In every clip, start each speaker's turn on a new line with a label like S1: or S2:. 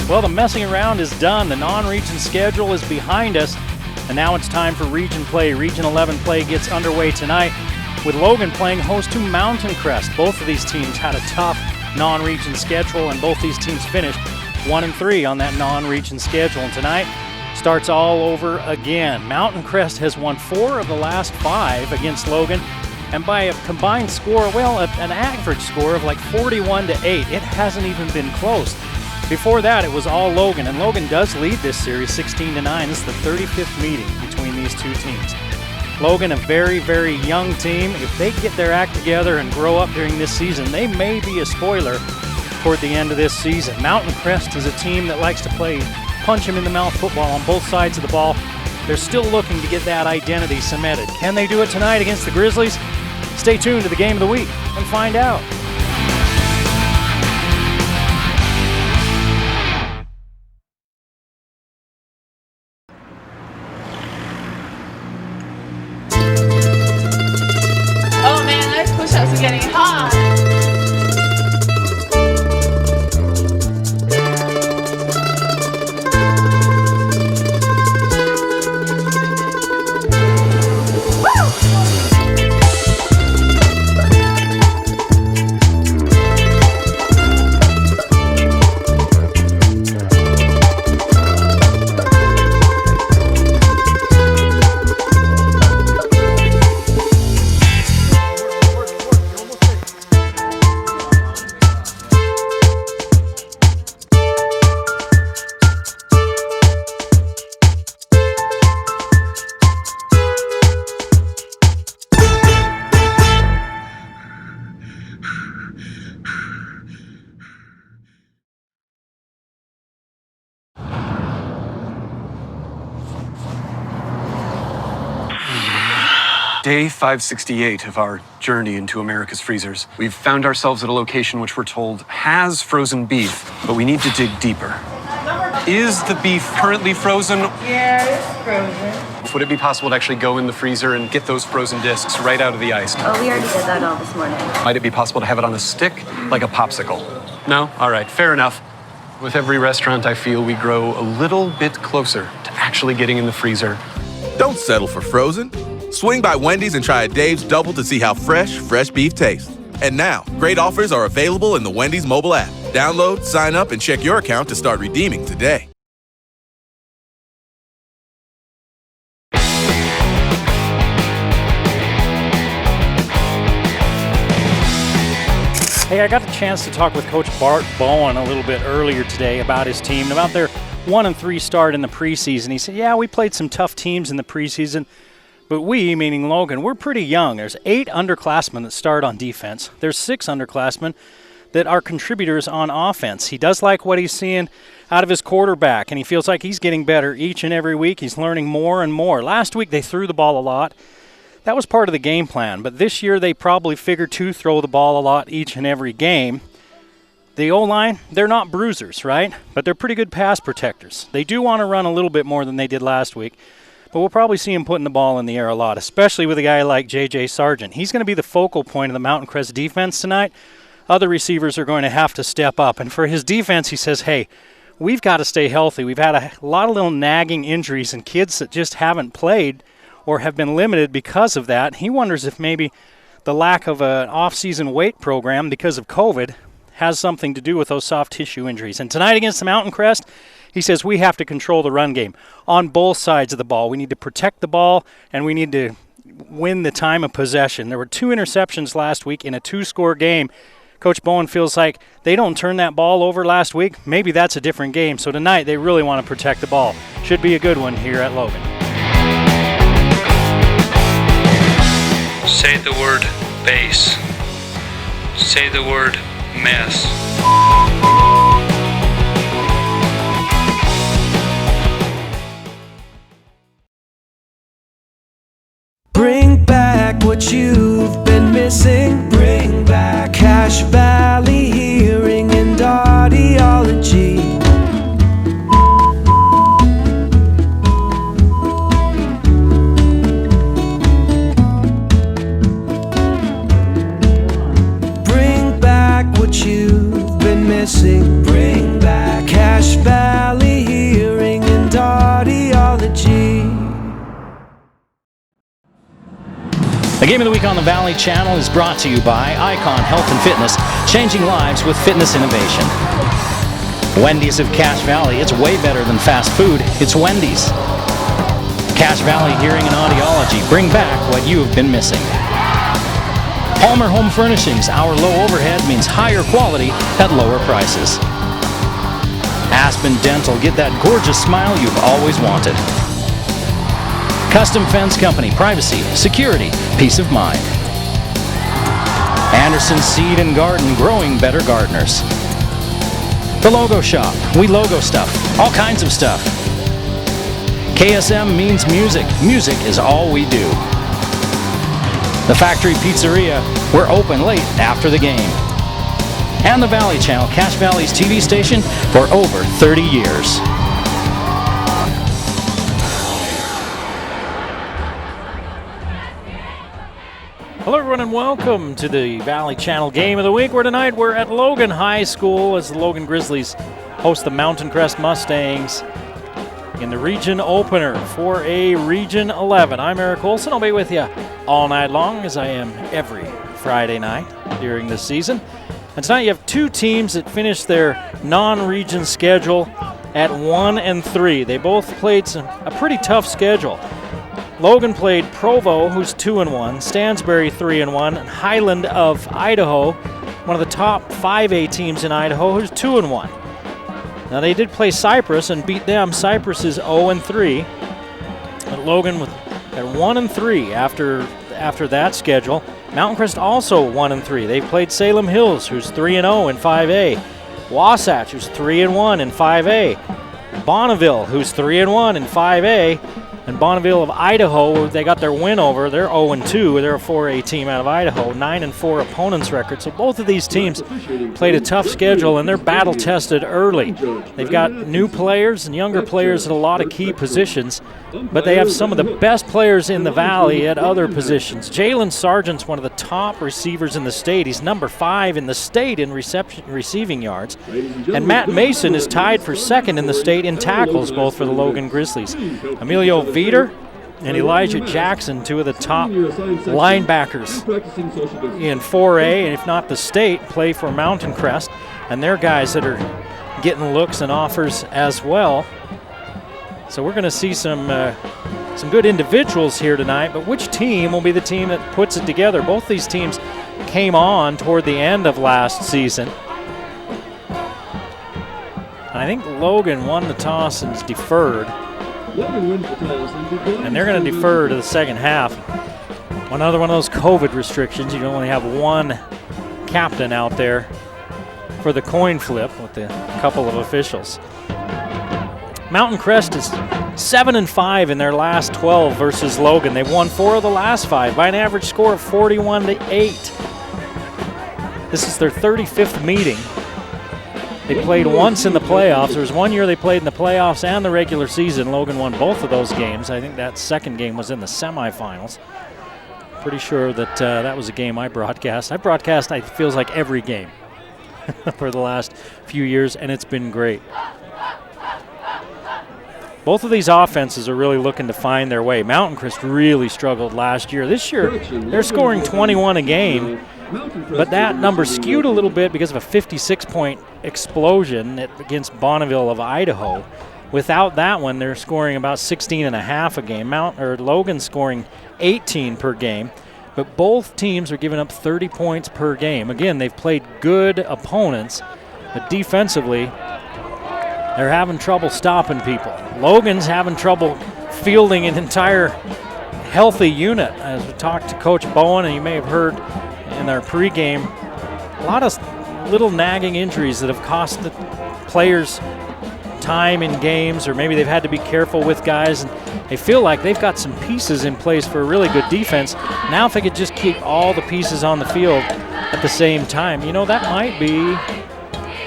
S1: Well, the messing around is done. The non-region schedule is behind us. And now it's time for region play. Region 11 play gets underway tonight with Logan playing host to Mountain Crest. Both of these teams had a tough non-region schedule, and both these teams finished 1-3 on that non-region schedule. And tonight starts all over again. Mountain Crest has won 4 of the last 5 against Logan, and by a combined score, well, an average score of like 41-8. It hasn't even been close. Before that, it was all Logan, and Logan does lead this series 16-9. This is the 35th meeting between these two teams. Logan, a very, very young team. If they get their act together and grow up during this season, they may be a spoiler toward the end of this season. Mountain Crest is a team that likes to play punch-him-in-the-mouth football on both sides of the ball. They're still looking to get that identity cemented. Can they do it tonight against the Grizzlies? Stay tuned to the Game of the Week and find out.
S2: Push-ups are getting hard.
S3: Day 568 of our journey into America's freezers. We've found ourselves at a location which we're told has frozen beef, but we need to dig deeper. Is the beef currently frozen?
S2: Yeah, it's frozen.
S3: Would it be possible to actually go in the freezer and get those frozen discs right out of the ice?
S4: Oh, we already did that all this morning.
S3: Might it be possible to have it on a stick, like a popsicle? No? All right, fair enough. With every restaurant, I feel we grow a little bit closer to actually getting in the freezer.
S5: Don't settle for frozen. Swing by Wendy's and try a Dave's Double to see how fresh beef tastes. And now, great offers are available in the Wendy's mobile app. Download, sign up, and check your account to start redeeming today.
S1: Hey, I got the chance to talk with Coach Bart Bowen a little bit earlier today about his team, about their 1-3 start in the preseason. He said, yeah, we played some tough teams in the preseason, but we, meaning Logan, we're pretty young. There's 8 underclassmen that start on defense. There's 6 underclassmen that are contributors on offense. He does like what he's seeing out of his quarterback, and he feels like he's getting better each and every week. He's learning more and more. Last week they threw the ball a lot. That was part of the game plan, but this year they probably figured to throw the ball a lot each and every game. The O-line, they're not bruisers, right? But they're pretty good pass protectors. They do want to run a little bit more than they did last week, but we'll probably see him putting the ball in the air a lot, especially with a guy like J.J. Sargent. He's going to be the focal point of the Mountain Crest defense tonight. Other receivers are going to have to step up, and for his defense, he says, hey, we've got to stay healthy. We've had a lot of little nagging injuries and kids that just haven't played or have been limited because of that. He wonders if maybe the lack of an off-season weight program because of COVID has something to do with those soft tissue injuries. And tonight against the Mountain Crest, he says we have to control the run game on both sides of the ball. We need to protect the ball, and we need to win the time of possession. There were 2 interceptions last week in a 2-score game. Coach Bowen feels like they don't turn that ball over last week. Maybe that's a different game. So tonight they really want to protect the ball. Should be a good one here at Logan.
S6: Say the word base. Say the word mess.
S7: Bring back what you've been missing. Bring back Cache Valley Hearing and Audiology. Bring back what you've been missing. Bring back Cache Valley.
S1: The Game of the Week on the Valley Channel is brought to you by Icon Health and Fitness, changing lives with fitness innovation. Wendy's of Cache Valley, it's way better than fast food, it's Wendy's. Cache Valley Hearing and Audiology, bring back what you have been missing. Palmer Home Furnishings, our low overhead means higher quality at lower prices. Aspen Dental, get that gorgeous smile you've always wanted. Custom Fence Company, privacy, security, peace of mind. Anderson Seed and Garden, growing better gardeners. The Logo Shop, we logo stuff, all kinds of stuff. KSM means music, music is all we do. The Factory Pizzeria, we're open late after the game. And the Valley Channel, Cache Valley's TV station for over 30 years. Hello everyone and welcome to the Valley Channel Game of the Week, where tonight we're at Logan High School as the Logan Grizzlies host the Mountain Crest Mustangs in the region opener for a Region 11. I'm Eric Olson. I'll be with you all night long, as I am every Friday night during this season. And tonight you have two teams that finished their non-region schedule at 1-3. They both played a pretty tough schedule. Logan played Provo, who's 2-1, Stansbury 3-1, and Highland of Idaho, one of the top 5A teams in Idaho, who's 2-1. Now they did play Cypress and beat them. Cypress is 0-3. But Logan at 1-3 after that schedule. Mountain Crest also 1-3. They played Salem Hills, who's 3-0 in 5A. Wasatch, who's 3-1 in 5A. Bonneville, who's 3-1 in 5A. And Bonneville of Idaho, they got their win over. They're 0-2. They're a 4A team out of Idaho. 9-4 opponents record. So both of these teams played a tough schedule, and they're battle-tested early. They've got new players and younger players at a lot of key positions, but they have some of the best players in the Valley at other positions. Jalen Sargent's one of the top receivers in the state. He's number 5 in the state in receiving yards. And Matt Mason is tied for second in the state in tackles, both for the Logan Grizzlies. Emilio Veeder and Elijah Jackson, two of the top linebackers in 4A, and if not the state, play for Mountain Crest. And they're guys that are getting looks and offers as well. So we're going to see some good individuals here tonight, but which team will be the team that puts it together? Both these teams came on toward the end of last season. And I think Logan won the toss and is deferred. And they're going to defer to the second half. Another one of those COVID restrictions. You only have one captain out there for the coin flip with a couple of officials. Mountain Crest is 7-5 in their last 12 versus Logan. They've won 4 of the last 5 by an average score of 41-8. This is their 35th meeting. They played once in the playoffs. There was one year they played in the playoffs and the regular season. Logan won both of those games. I think that second game was in the semifinals. Pretty sure that that was a game I broadcast. I broadcast, it feels like every game for the last few years, and it's been great. Both of these offenses are really looking to find their way. Mountain Crest really struggled last year. This year, they're scoring 21 a game, but that number skewed a little bit because of a 56-point explosion against Bonneville of Idaho. Without that one, they're scoring about 16.5 a game. Logan scoring 18 per game, but both teams are giving up 30 points per game. Again, they've played good opponents, but defensively, they're having trouble stopping people. Logan's having trouble fielding an entire healthy unit. As we talked to Coach Bowen, and you may have heard in our pregame, a lot of little nagging injuries that have cost the players time in games, or maybe they've had to be careful with guys, and they feel like they've got some pieces in place for a really good defense. Now if they could just keep all the pieces on the field at the same time, you know, that might be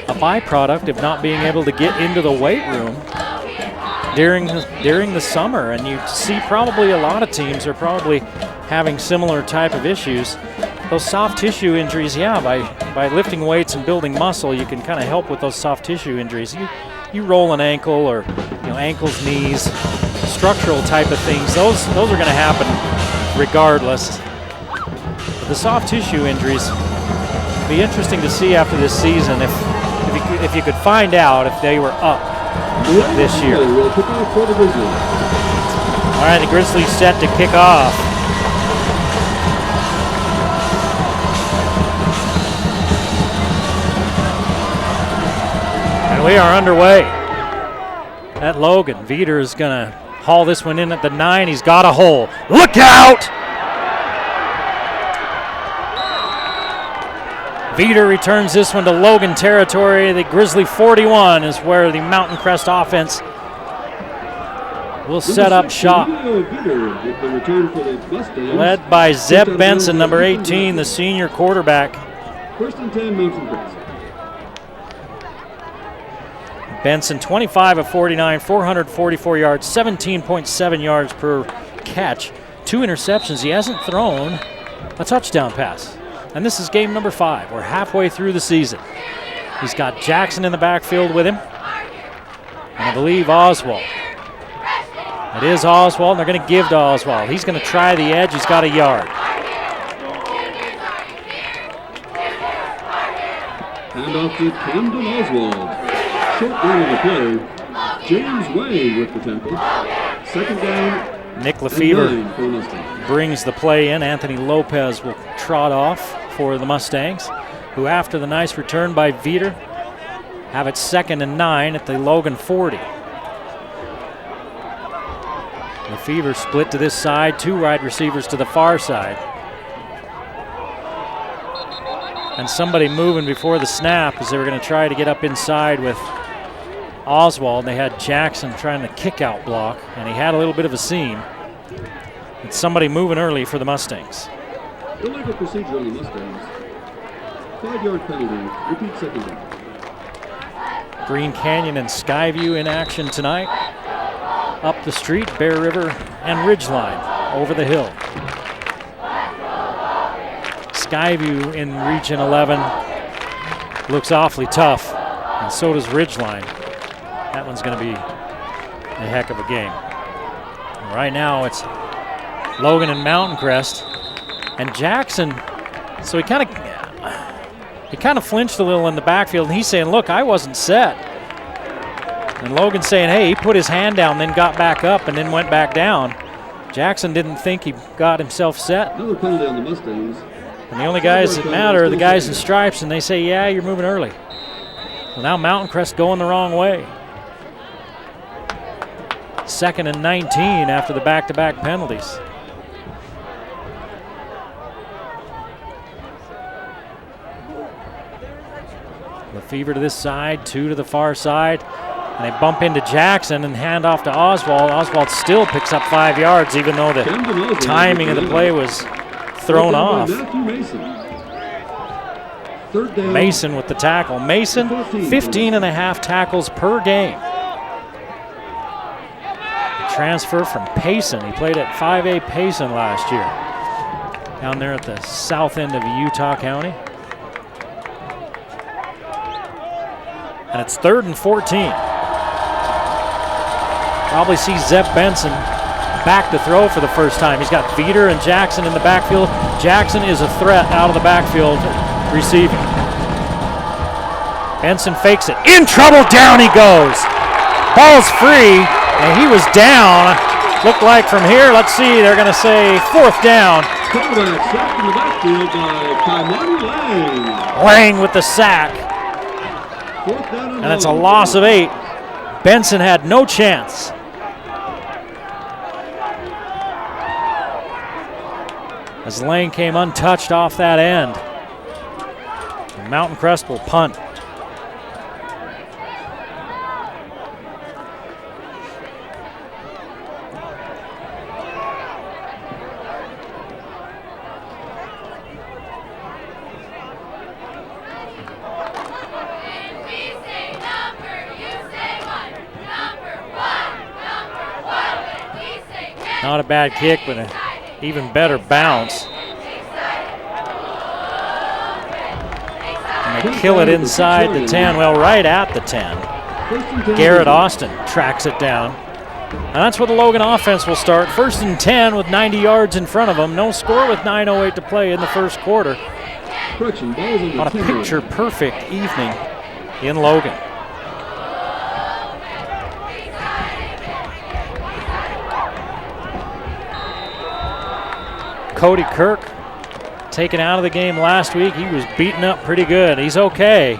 S1: a byproduct of not being able to get into the weight room during the summer. And you see probably a lot of teams are probably having similar type of issues. Those soft tissue injuries, yeah, by lifting weights and building muscle, you can kind of help with those soft tissue injuries. You roll an ankle, or ankles, knees, structural type of things, those are going to happen regardless. the soft tissue injuries. Be interesting to see after this season if you could find out if they were up this year. All right, the Grizzlies set to kick off. And we are underway at Logan. Veter is going to haul this one in at the 9. He's got a hole. Look out! Veter returns this one to Logan territory. The Grizzly 41 is where the Mountain Crest offense will set up shop. Led by Zeb Benson, number 18, the senior quarterback.
S4: First and 10, Mountain Crest.
S1: Benson, 25 of 49, 444 yards, 17.7 yards per catch, 2 interceptions. He hasn't thrown a touchdown pass. And this is game number 5. We're halfway through the season. He's got Jackson in the backfield with him. And I believe Oswald. It is Oswald, and they're going to give to Oswald. He's going to try the edge. He's got a yard.
S4: Hand off to Camden Oswald. Short run of the play. James Way with the tackle. Second down.
S1: Nick Lefevre brings the play in. Anthony Lopez will trot off for the Mustangs, who after the nice return by Veter have it 2nd and 9 at the Logan 40. Lefevre split to this side, 2 wide receivers to the far side. And somebody moving before the snap as they were going to try to get up inside with Oswald. They had Jackson trying to kick out block, and he had a little bit of a seam. It's somebody moving early for the Mustangs.
S4: Illegal procedure on the Mustangs. 5-yard penalty. Repeat second down.
S1: Green Canyon and Skyview in action tonight. Up the street, Bear River and Ridgeline over the hill. Skyview in Region 11 looks awfully tough, and so does Ridgeline. That one's going to be a heck of a game. Right now it's Logan and Mountain Crest, and Jackson. So he kind of flinched a little in the backfield, and he's saying, "Look, I wasn't set." And Logan's saying, "Hey, he put his hand down, then got back up, and then went back down." Jackson didn't think he got himself set.
S4: Another penalty on the Mustangs.
S1: And the only guys that matter are the guys in stripes, and they say, "Yeah, you're moving early." So now Mountain Crest going the wrong way. 2nd and 19 after the back-to-back penalties. Lefevre to this side, 2 to the far side. And they bump into Jackson and hand off to Oswald. Oswald still picks up 5 yards, even though the timing of the play was thrown off. Mason with the tackle. Mason, 15.5 tackles per game. Transfer from Payson. He played at 5A Payson last year, down there at the south end of Utah County. And it's 3rd and 14. Probably see Zeb Benson back to throw for the first time. He's got Veter and Jackson in the backfield. Jackson is a threat out of the backfield receiving. Benson fakes it. In trouble, down he goes. Ball's free, and he was down. Looked like from here, let's see, they're going to say 4th down.
S4: Quarterback sacked in the backfield by Kaimani Lang.
S1: Lang with the sack. And it's a loss of 8. Benson had no chance. As Lang came untouched off that end. And Mountain Crest will punt. Not a bad kick, but an even better bounce. And they kill it inside the 10, well, right at the 10. Garrett Austin tracks it down. And that's where the Logan offense will start. 1st and 10 with 90 yards in front of them. No score with 9:08 to play in the first quarter. On a picture-perfect evening in Logan. Cody Kirk taken out of the game last week. He was beaten up pretty good. He's okay.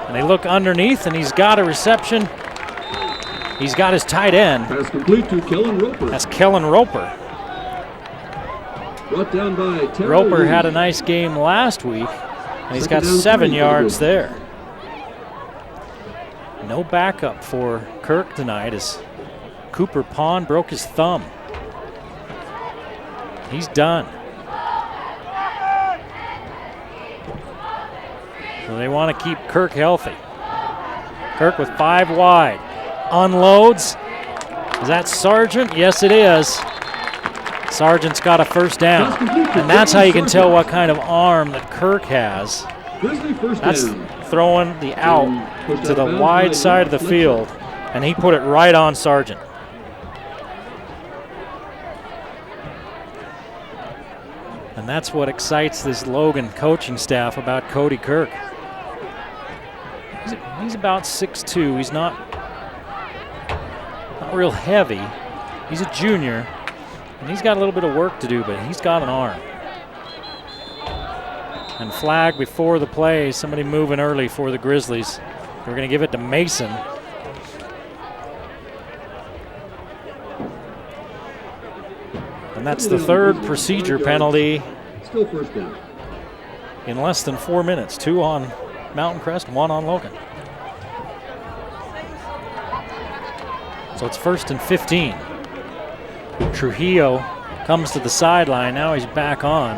S1: And they look underneath, and he's got a reception. He's got his tight end.
S4: Pass complete to Kellen Roper.
S1: That's Kellen Roper.
S4: Brought down by Terrell
S1: Roper
S4: Lee.
S1: had a nice game last week, and he's got
S4: Second down
S1: 7
S4: 3
S1: yards there. No backup for Kirk tonight as Cooper Pond broke his thumb. He's done. So they want to keep Kirk healthy. Kirk with 5 wide. Unloads. Is that Sargent? Yes, it is. Sargent's got a first down. And that's how you can tell what kind of arm that Kirk has.
S4: Grizzly first
S1: That's
S4: down.
S1: throwing the out to the wide side of the field, and he put it right on Sargent. And that's what excites this Logan coaching staff about Cody Kirk. He's about 6'2". He's not real heavy. He's a junior, and he's got a little bit of work to do, but he's got an arm. And flag before the play, somebody moving early for the Grizzlies. We're going to give it to Mason. And that's the 3rd procedure penalty
S4: Still first down.
S1: in less than 4 minutes. 2 on Mountain Crest, 1 on Logan. So it's 1st and 15. Trujillo comes to the sideline. Now he's back on.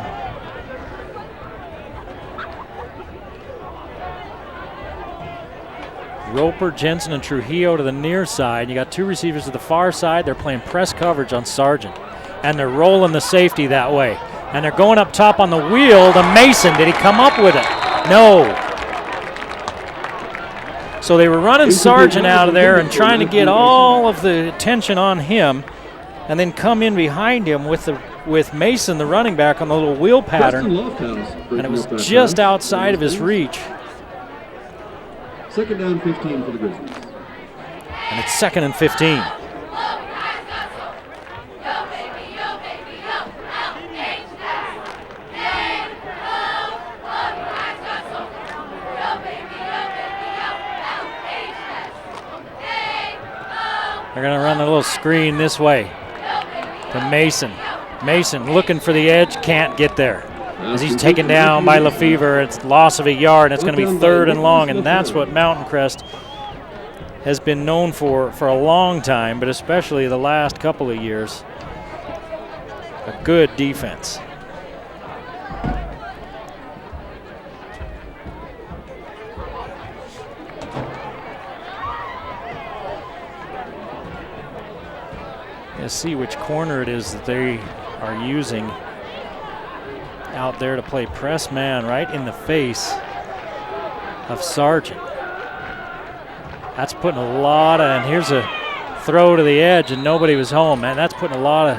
S1: Roper, Jensen, and Trujillo to the near side. You got 2 receivers to the far side. They're playing press coverage on Sargent. And they're rolling the safety that way. And they're going up top on the wheel to Mason. Did he come up with it? No. So they were running Sargent out of there and trying to get all of the attention on him, and then come in behind him with Mason, the running back, on the little wheel pattern. And it was just outside of his reach.
S4: 2nd down 15 for the Grizzlies.
S1: And it's 2nd and 15. They're going to run a little screen this way to Mason. Mason looking for the edge, can't get there. As he's taken down by Lefevre, it's loss of a yard, and it's going to be 3rd and long, and that's what Mountain Crest has been known for a long time, but especially the last couple of years. A good defense. Let's see which corner it is that they are using out there to play press man right in the face of Sargent. That's putting a lot of, and here's a throw to the edge and nobody was home, man. That's putting a lot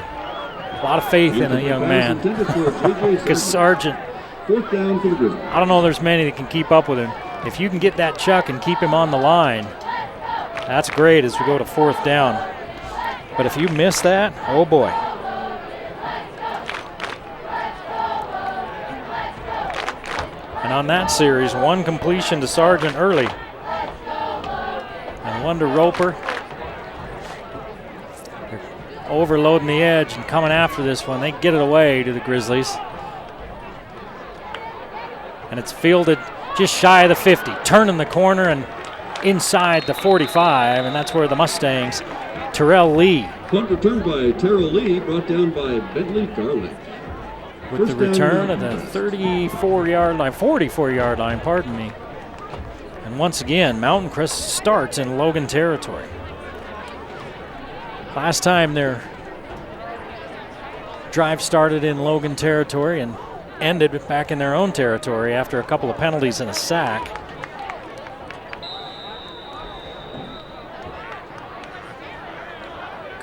S1: of faith in a young man. Because Sargent,
S4: 4th down for the Grizzlies.
S1: I don't know there's many that can keep up with him. If you can get that chuck and keep him on the line, that's great as we go to 4th down. But if you miss that, oh boy. And on that series, 1 completion to Sargent early. And 1 to Roper. They're overloading the edge and coming after this one. They get it away to the Grizzlies. And it's fielded just shy of the 50. Turning the corner and inside the 45, and that's where the Mustangs, Terrell Lee.
S4: Punt returned by Terrell Lee, brought down by Bentley Garlick.
S1: With the return of the 34-yard line, 44-yard line, pardon me. And once again, Mountain Crest starts in Logan territory. Last time their drive started in Logan territory and ended back in their own territory after a couple of penalties and a sack.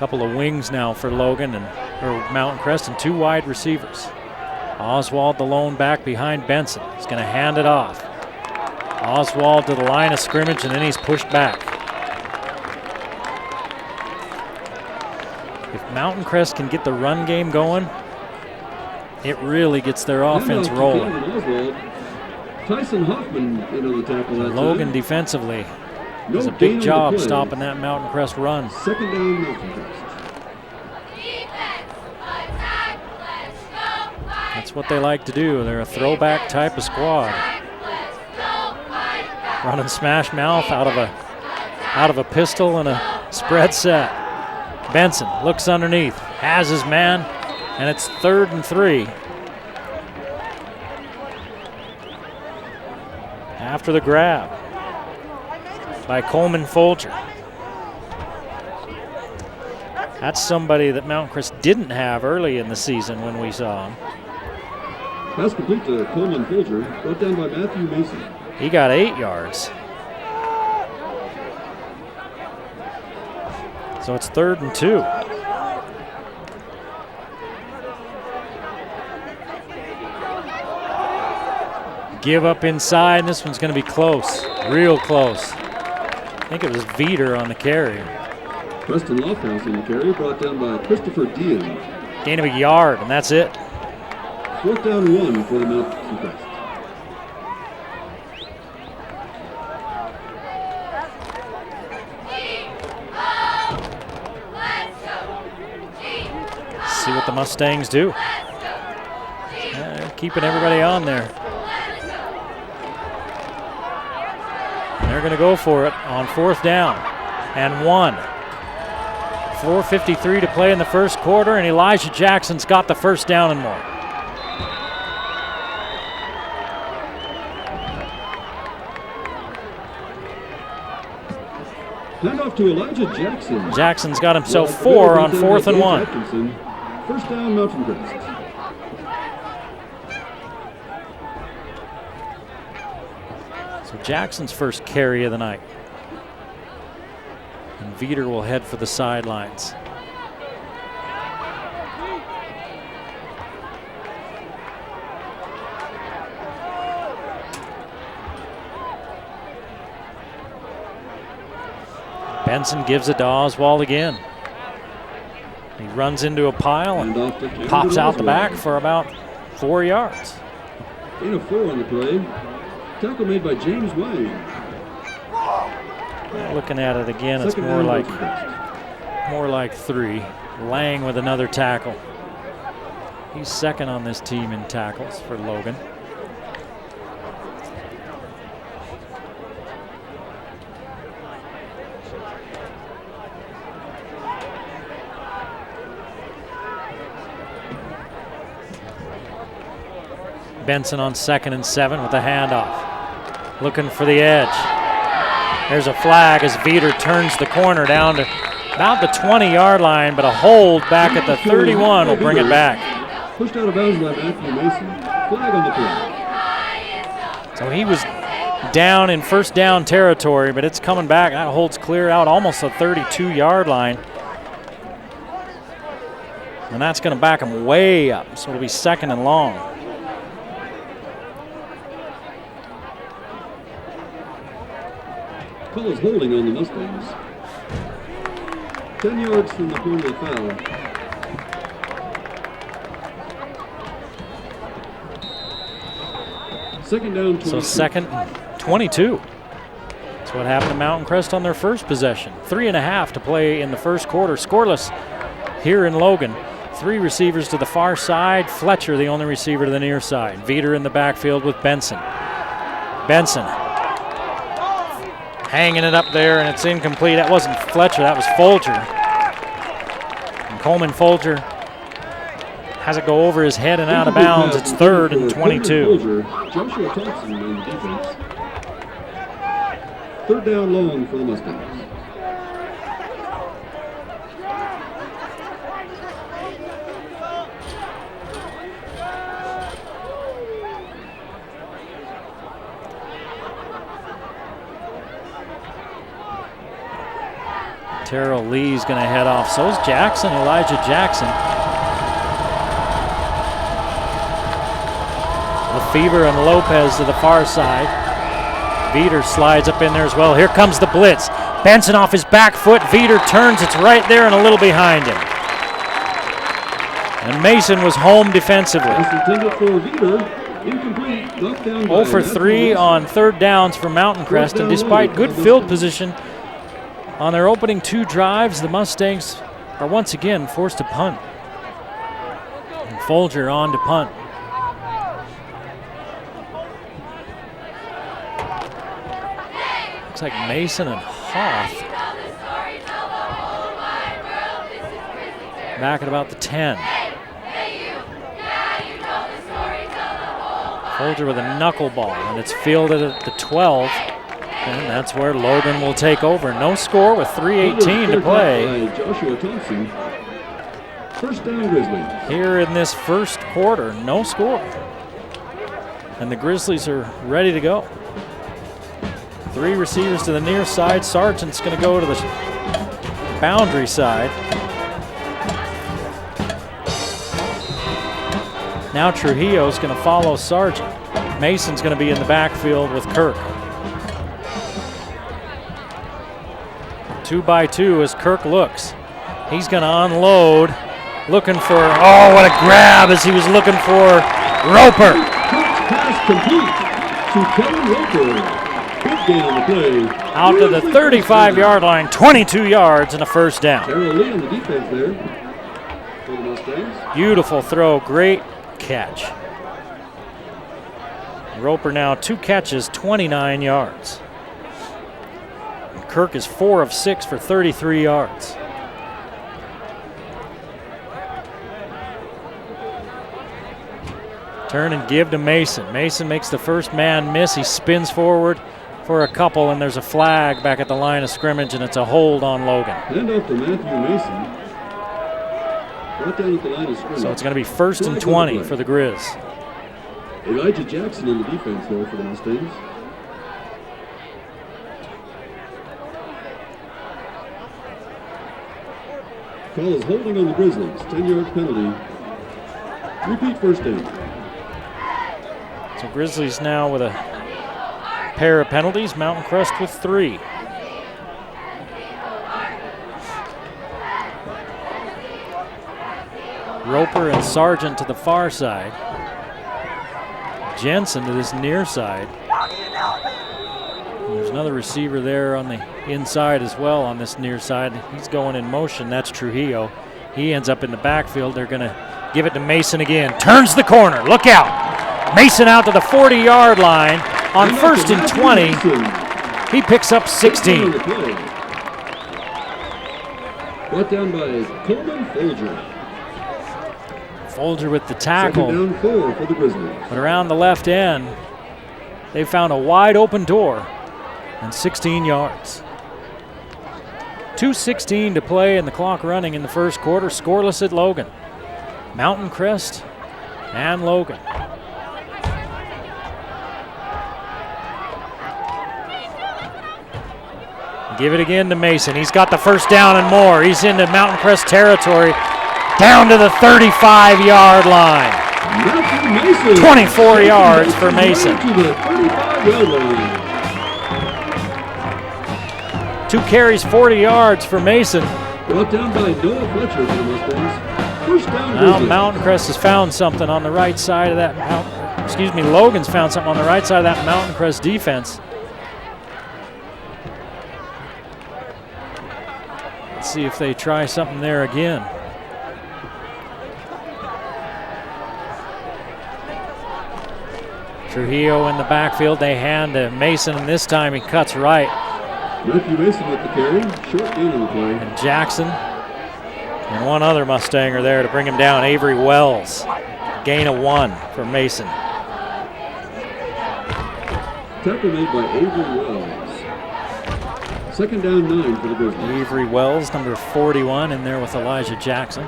S1: Couple of wings now for Logan or Mountain Crest, and 2 wide receivers. Oswald, the lone back behind Benson. He's going to hand it off. Oswald to the line of scrimmage, and then he's pushed back. If Mountain Crest can get the run game going, it really gets their offense rolling.
S4: Tyson Hoffman in on the tackle that
S1: Logan
S4: time.
S1: Defensively does a big job stopping that Mountain Crest run.
S4: Second down, Mountain Crest.
S1: That's what they like to do. They're a throwback type of squad. Running smash mouth out of a pistol and a spread set. Benson looks underneath, has his man, and it's 3rd and 3. After the grab by Coleman Folger. That's somebody that Mountain Crest didn't have early in the season when we saw him.
S4: Pass complete to Coleman Folger, brought down by Matthew Mason.
S1: He got 8 yards. So it's 3rd and 2. Give up inside, and this one's going to be close, real close. I think it was Veeder on the carry.
S4: Preston Lofthouse on the carry, brought down by Christopher Dean.
S1: Gain of a yard, and that's it.
S4: 4th down 1 for the Mountain Crest.
S1: See what the Mustangs do. Keeping everybody on there. They're going to go for it on 4th down and 1. 4:53 to play in the first quarter, and Elijah Jackson's got the first down and more.
S4: Hand off to Elijah Jackson.
S1: Jackson's got himself 4 on 4th and 1.
S4: Atkinson. First down, Mountain Crest.
S1: So Jackson's first carry of the night. And Veeder will head for the sidelines. Benson gives it to Oswald again. He runs into a pile and pops out the back for about 4 yards.
S4: Gain of 4 on the play. Tackle made by James Way.
S1: Looking at it again, it's more like 3. Lang with another tackle. He's second on this team in tackles for Logan. Benson on 2nd and 7 with a handoff. Looking for the edge. There's a flag as Veeder turns the corner down to about the 20-yard line, but a hold back at the 31 will bring it back.
S4: Pushed out of bounds by Matthew Mason. Flag on the play.
S1: So he was down in first down territory, but it's coming back. That hold's clear out almost the 32-yard line. And that's going to back him way up, so it'll be 2nd and long.
S4: Call is holding on the Mustangs. 10 yards from the point of the foul. Second down, 22.
S1: So 2nd and 22. That's what happened to Mountain Crest on their first possession. 3.5 to play in the first quarter. Scoreless here in Logan. 3 receivers to the far side. Fletcher, the only receiver to the near side. Veeder in the backfield with Benson. Benson hanging it up there, and it's incomplete. That wasn't Fletcher, that was Folger. And Coleman Folger has it go over his head and out of bounds. It's 3rd and 22.
S4: Joshua Thompson in the defense. 3rd down long for the Mustangs.
S1: Terrell Lee's going to head off. So is Jackson, Elijah Jackson. Lefevre and Lopez to the far side. Veter slides up in there as well. Here comes the blitz. Benson off his back foot. Veter turns. It's right there and a little behind him. And Mason was home defensively. 0 for 3 on third downs for Mountain Crest. And despite good field position on their opening 2 drives, the Mustangs are once again forced to punt. And Folger on to punt. Looks like Mason and Hoff back at about the 10. Folger with a knuckleball, and it's fielded at the 12. And that's where Logan will take over. No score with 3:18 to play.
S4: Joshua Thompson. First down, Grizzlies.
S1: Here in this first quarter, no score. And the Grizzlies are ready to go. 3 receivers to the near side. Sargent's going to go to the boundary side. Now Trujillo's going to follow Sargent. Mason's going to be in the backfield with Kirk. 2 by 2 as Kirk looks. He's going to unload. Looking for, oh, what a grab as he was looking for Roper.
S4: Pass complete to Kevin Roper. Good gain on the play.
S1: Out to the 35-yard line, 22 yards and a first down.
S4: Terrell Lee on the defense there for the Mustangs.
S1: Beautiful throw, great catch. Roper now 2 catches, 29 yards. And Kirk is 4 of 6 for 33 yards. Turn and give to Mason. Mason makes the first man miss. He spins forward for a couple, and there's a flag back at the line of scrimmage, and it's a hold on Logan.
S4: Hand off to Matthew Mason. Right down at the line of scrimmage.
S1: So it's going to be 1st and 20 for the Grizz.
S4: Elijah Jackson in the defense there for the Mustangs. Call is holding on the Grizzlies. 10-yard penalty. Repeat first down.
S1: So Grizzlies now with a pair of penalties. Mountain Crest with 3. Roper and Sargent to the far side. Jensen to this near side. And there's another receiver there on the inside as well on this near side. He's going in motion. That's Trujillo. He ends up in the backfield. They're going to give it to Mason again. Turns the corner. Look out. Mason out to the 40-yard line on 1st and 20. He picks up 16.
S4: Brought down by Coleman Folger.
S1: Folger with the tackle.
S4: 2nd down 4 for the Grizzlies.
S1: But around the left end, they found a wide open door and 16 yards. 2:16 to play and the clock running in the first quarter. Scoreless at Logan. Mountain Crest and Logan. Give it again to Mason. He's got the first down and more. He's into Mountain Crest territory. Down to the 35-yard line. 24 yards for Mason.
S4: To the 35-yard line.
S1: 2 carries, 40 yards for Mason.
S4: Brought down by Noah Fletcher for the Mustangs. First down.
S1: Now Mountain Crest has found something on the right side of that. Logan's found something on the right side of that Mountain Crest defense. Let's see if they try something there again. Trujillo in the backfield. They hand to Mason, and this time he cuts right.
S4: Matthew Mason with the carry. Short gain on the play.
S1: And Jackson and one other Mustanger there to bring him down. Avery Wells. Gain of 1 for Mason.
S4: Tackle made by Avery Wells. 2nd down 9 for the Grizzlies.
S1: Avery Wells, number 41, in there with Elijah Jackson.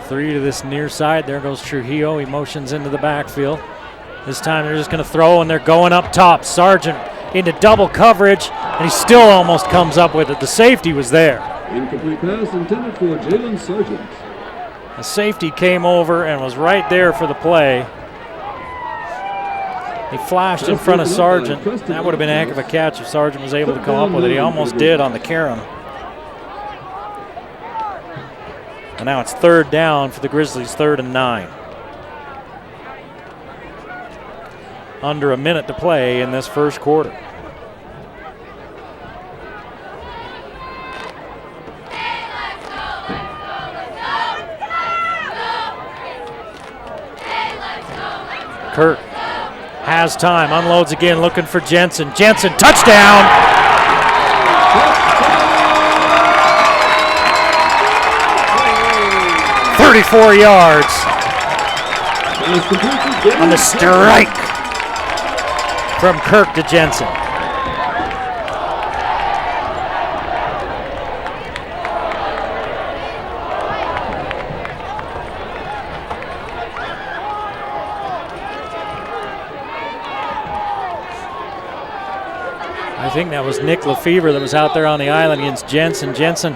S1: 3 to this near side. There goes Trujillo. He motions into the backfield. This time they're just going to throw, and they're going up top. Sargent into double coverage, and he still almost comes up with it. The safety was there.
S4: Incomplete pass intended for Jalen Sargent.
S1: The safety came over and was right there for the play. He flashed in front of Sargent. That would have been a heck of a catch if Sargent was able to come up with it. He almost did on the carom. And now it's 3rd down for the Grizzlies, 3rd and 9. Under a minute to play in this first quarter. Kirk has time, unloads again, looking for Jensen. Jensen, touchdown! "34 yards on the strike from Kirk to Jensen. I think that was Nick Lefevre that was out there on the island against Jensen. Jensen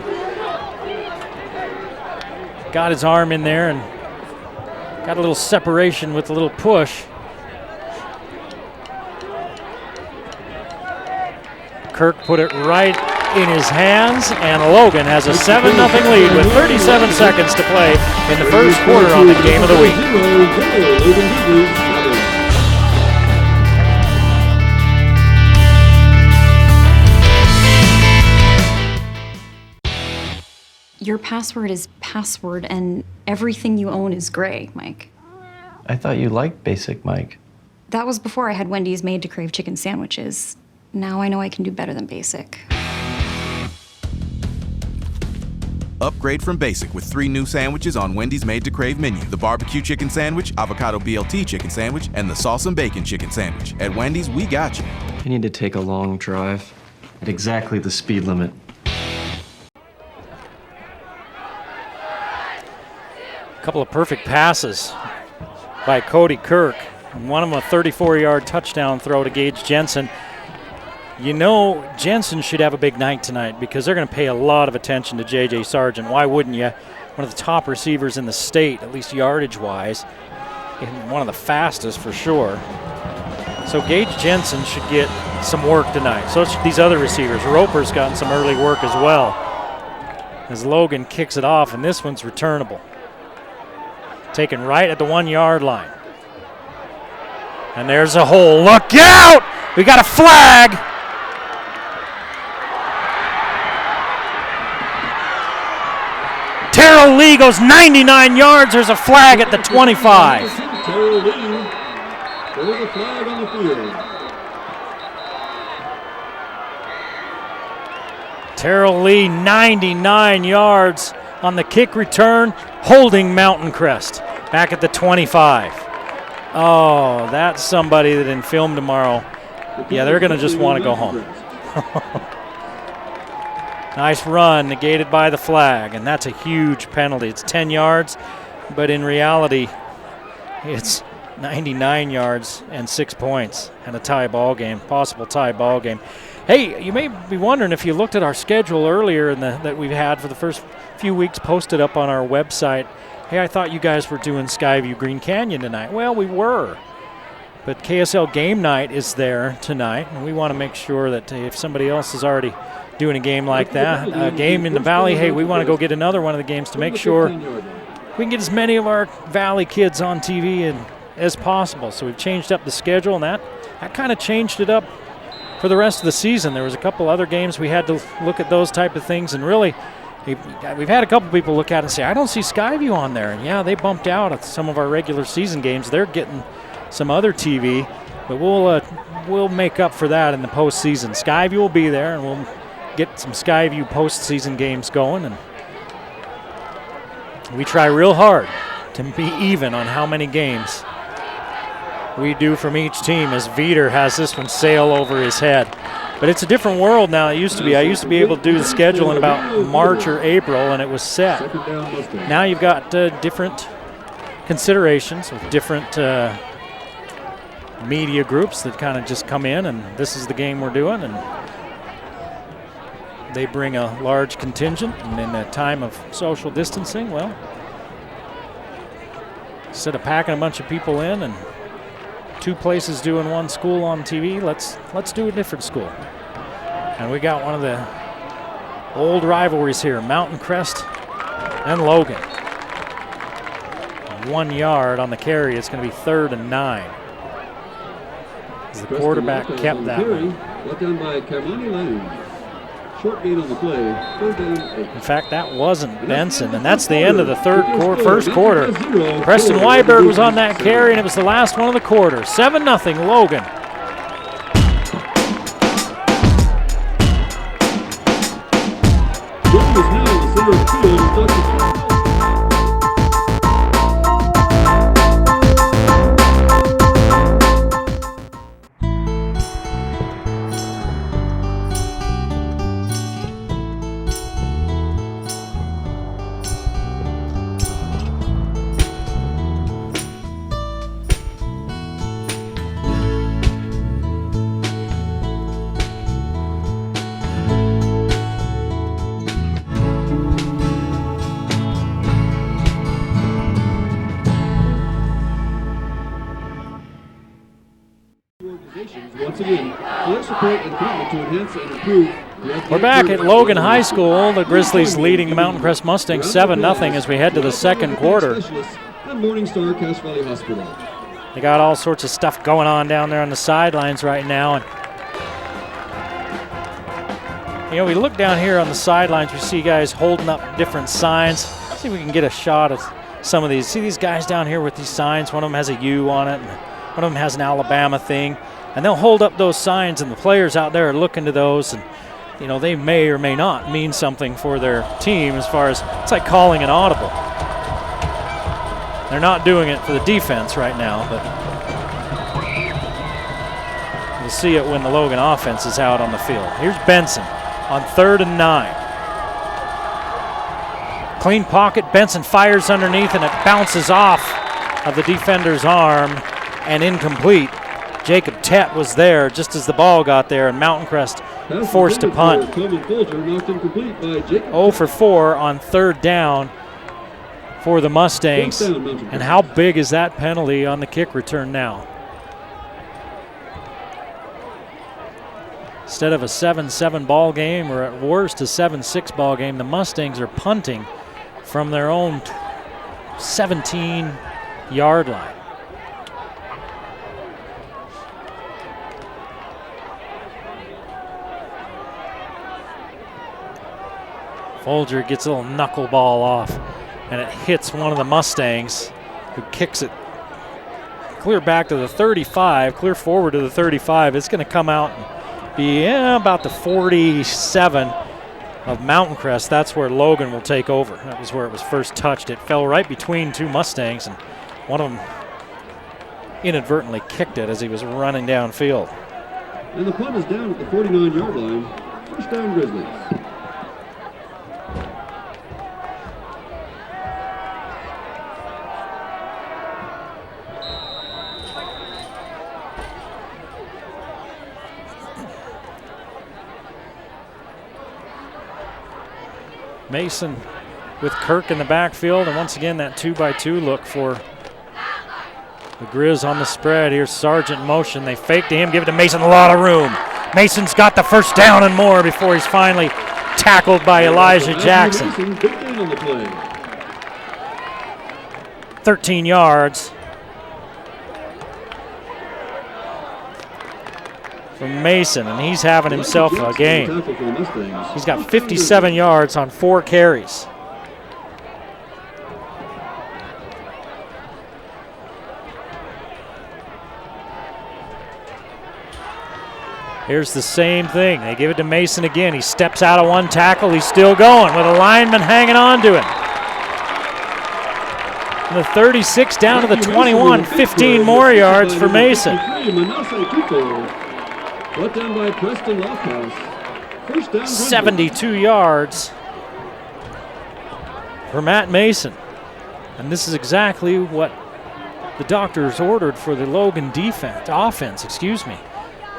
S1: got his arm in there and got a little separation with a little push. Kirk put it right in his hands, and Logan has a 7-0 lead with 37 seconds to play in the first quarter on the Game of the Week.
S8: Your password is password, and everything you own is gray, Mike.
S9: I thought you liked Basic, Mike.
S8: That was before I had Wendy's Made to Crave chicken sandwiches. Now I know I can do better than Basic.
S5: Upgrade from Basic with 3 new sandwiches on Wendy's Made to Crave menu. The barbecue chicken sandwich, avocado BLT chicken sandwich, and the sauce and bacon chicken sandwich. At Wendy's, we got you.
S9: I need to take a long drive at exactly the speed limit.
S1: A couple of perfect passes by Cody Kirk. And one of them a 34-yard touchdown throw to Gage Jensen. You know, Jensen should have a big night tonight because they're going to pay a lot of attention to J.J. Sargent. Why wouldn't you? One of the top receivers in the state, at least yardage-wise, and one of the fastest for sure. So Gage Jensen should get some work tonight. So should these other receivers. Roper's gotten some early work as well as Logan kicks it off, and this one's returnable. Taken right at the 1-yard line. And there's a hole. Look out! We got a flag! Terrell Lee goes 99 yards. There's a flag at the 25.
S4: Terrell Lee. There's a flag on the field.
S1: Terrell Lee, 99 yards on the kick return, holding Mountain Crest back at the 25. Oh, that's somebody that in film tomorrow, yeah, they're going to just want to go home. Nice run, negated by the flag, and that's a huge penalty. It's 10 yards, but in reality, it's 99 yards and 6 points and a tie ball game, possible tie ball game. Hey, you may be wondering if you looked at our schedule earlier that we've had for the first few weeks posted up on our website. Hey, I thought you guys were doing Skyview Green Canyon tonight. Well, we were, but KSL Game Night is there tonight, and we want to make sure that if somebody else is already doing a game like that, a game in the Valley, hey, we want to go get another one of the games to make sure we can get as many of our Valley kids on TV as possible. So we've changed up the schedule, and that kind of changed it up for the rest of the season. There was a couple other games we had to look at those type of things, and really we've had a couple people look at it and say, I don't see Skyview on there. And yeah, they bumped out at some of our regular season games. They're getting some other TV, but we'll make up for that in the postseason. Skyview will be there, and we'll get some Skyview postseason games going. And we try real hard to be even on how many games we do from each team, as Veeder has this one sail over his head. But it's a different world now. It used to be. I used to be able to do the schedule in about March or April, and it was set. Now you've got different considerations with different media groups that kind of just come in, and this is the game we're doing, and they bring a large contingent. And in a time of social distancing, well, instead of packing a bunch of people in and 2 places doing one school on TV, let's do a different school. And we got one of the old rivalries here, Mountain Crest and Logan. 1 yard on the carry. It's going to be 3rd and 9. As the quarterback kept that one.
S4: Let down by Carmani Lane. Short gain on the play, 3rd down 8.
S1: In fact, that wasn't Benson, and that's the end of the first quarter. Preston Weiberg was on that carry, and it was the last one of the quarter. 7-0 Logan.
S4: Logan is now in the center of the field. Once again, full support and commitment to enhance and improve.
S1: We're back at Logan High School. The Grizzlies leading the Mountain Crest Mustangs 7-0 as we head to the second quarter.
S4: Morningstar Cache Valley Hospital.
S1: They got all sorts of stuff going on down there on the sidelines right now. And, you know, we look down here on the sidelines, we see guys holding up different signs. See if we can get a shot of some of these. See these guys down here with these signs? One of them has a U on it, and one of them has an Alabama thing. And they'll hold up those signs, and the players out there are looking to those, and you know, they may or may not mean something for their team as far as, it's like calling an audible. They're not doing it for the defense right now, but we'll see it when the Logan offense is out on the field. Here's Benson on 3rd and 9. Clean pocket, Benson fires underneath, and it bounces off of the defender's arm and incomplete. Jacob Tett was there just as the ball got there, and Mountain Crest forced to punt. 0 for 4 on 3rd down for the Mustangs. And how big is that penalty on the kick return now? Instead of a 7-7 ball game, or at worst a 7-6 ball game, the Mustangs are punting from their own 17-yard line. Folger gets a little knuckleball off, and it hits one of the Mustangs, who kicks it clear back to the 35, clear forward to the 35. It's going to come out and be about the 47 of Mountain Crest. That's where Logan will take over. That was where it was first touched. It fell right between 2 Mustangs, and one of them inadvertently kicked it as he was running downfield.
S4: And the punt is down at the 49-yard line. First down, Grizzlies.
S1: Mason with Kirk in the backfield, and once again that 2-by-2 look for the Grizz on the spread. Here's Sargent in motion. They fake to him, give it to Mason, a lot of room. Mason's got the first down and more before he's finally tackled by Elijah Jackson. 13 yards from Mason, and he's having himself a game. He's got 57 yards on 4 carries. Here's the same thing. They give it to Mason again. He steps out of one tackle. He's still going with a lineman hanging on to him. From the 36 down to the 21, 15 more yards for Mason.
S4: Brought down by Preston Lofthouse. First down.
S1: 72 yards for Matt Mason. And this is exactly what the doctors ordered for the Logan offense.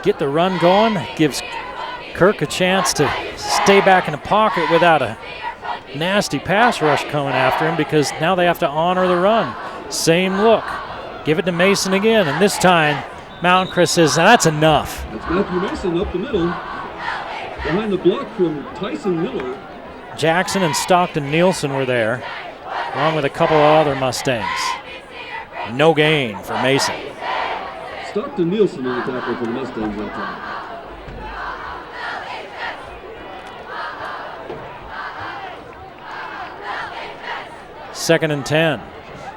S1: Get the run going, gives Kirk a chance to stay back in the pocket without a nasty pass rush coming after him, because now they have to honor the run. Same look. Give it to Mason again, and this time Mountain Crest says, that's enough.
S4: That's Matthew Mason up the middle. Behind the block from Tyson Miller.
S1: Jackson and Stockton Nielsen were there, along with a couple of other Mustangs. No gain for Mason.
S4: Stockton Nielsen on the tackle for the Mustangs that time.
S1: Second and 10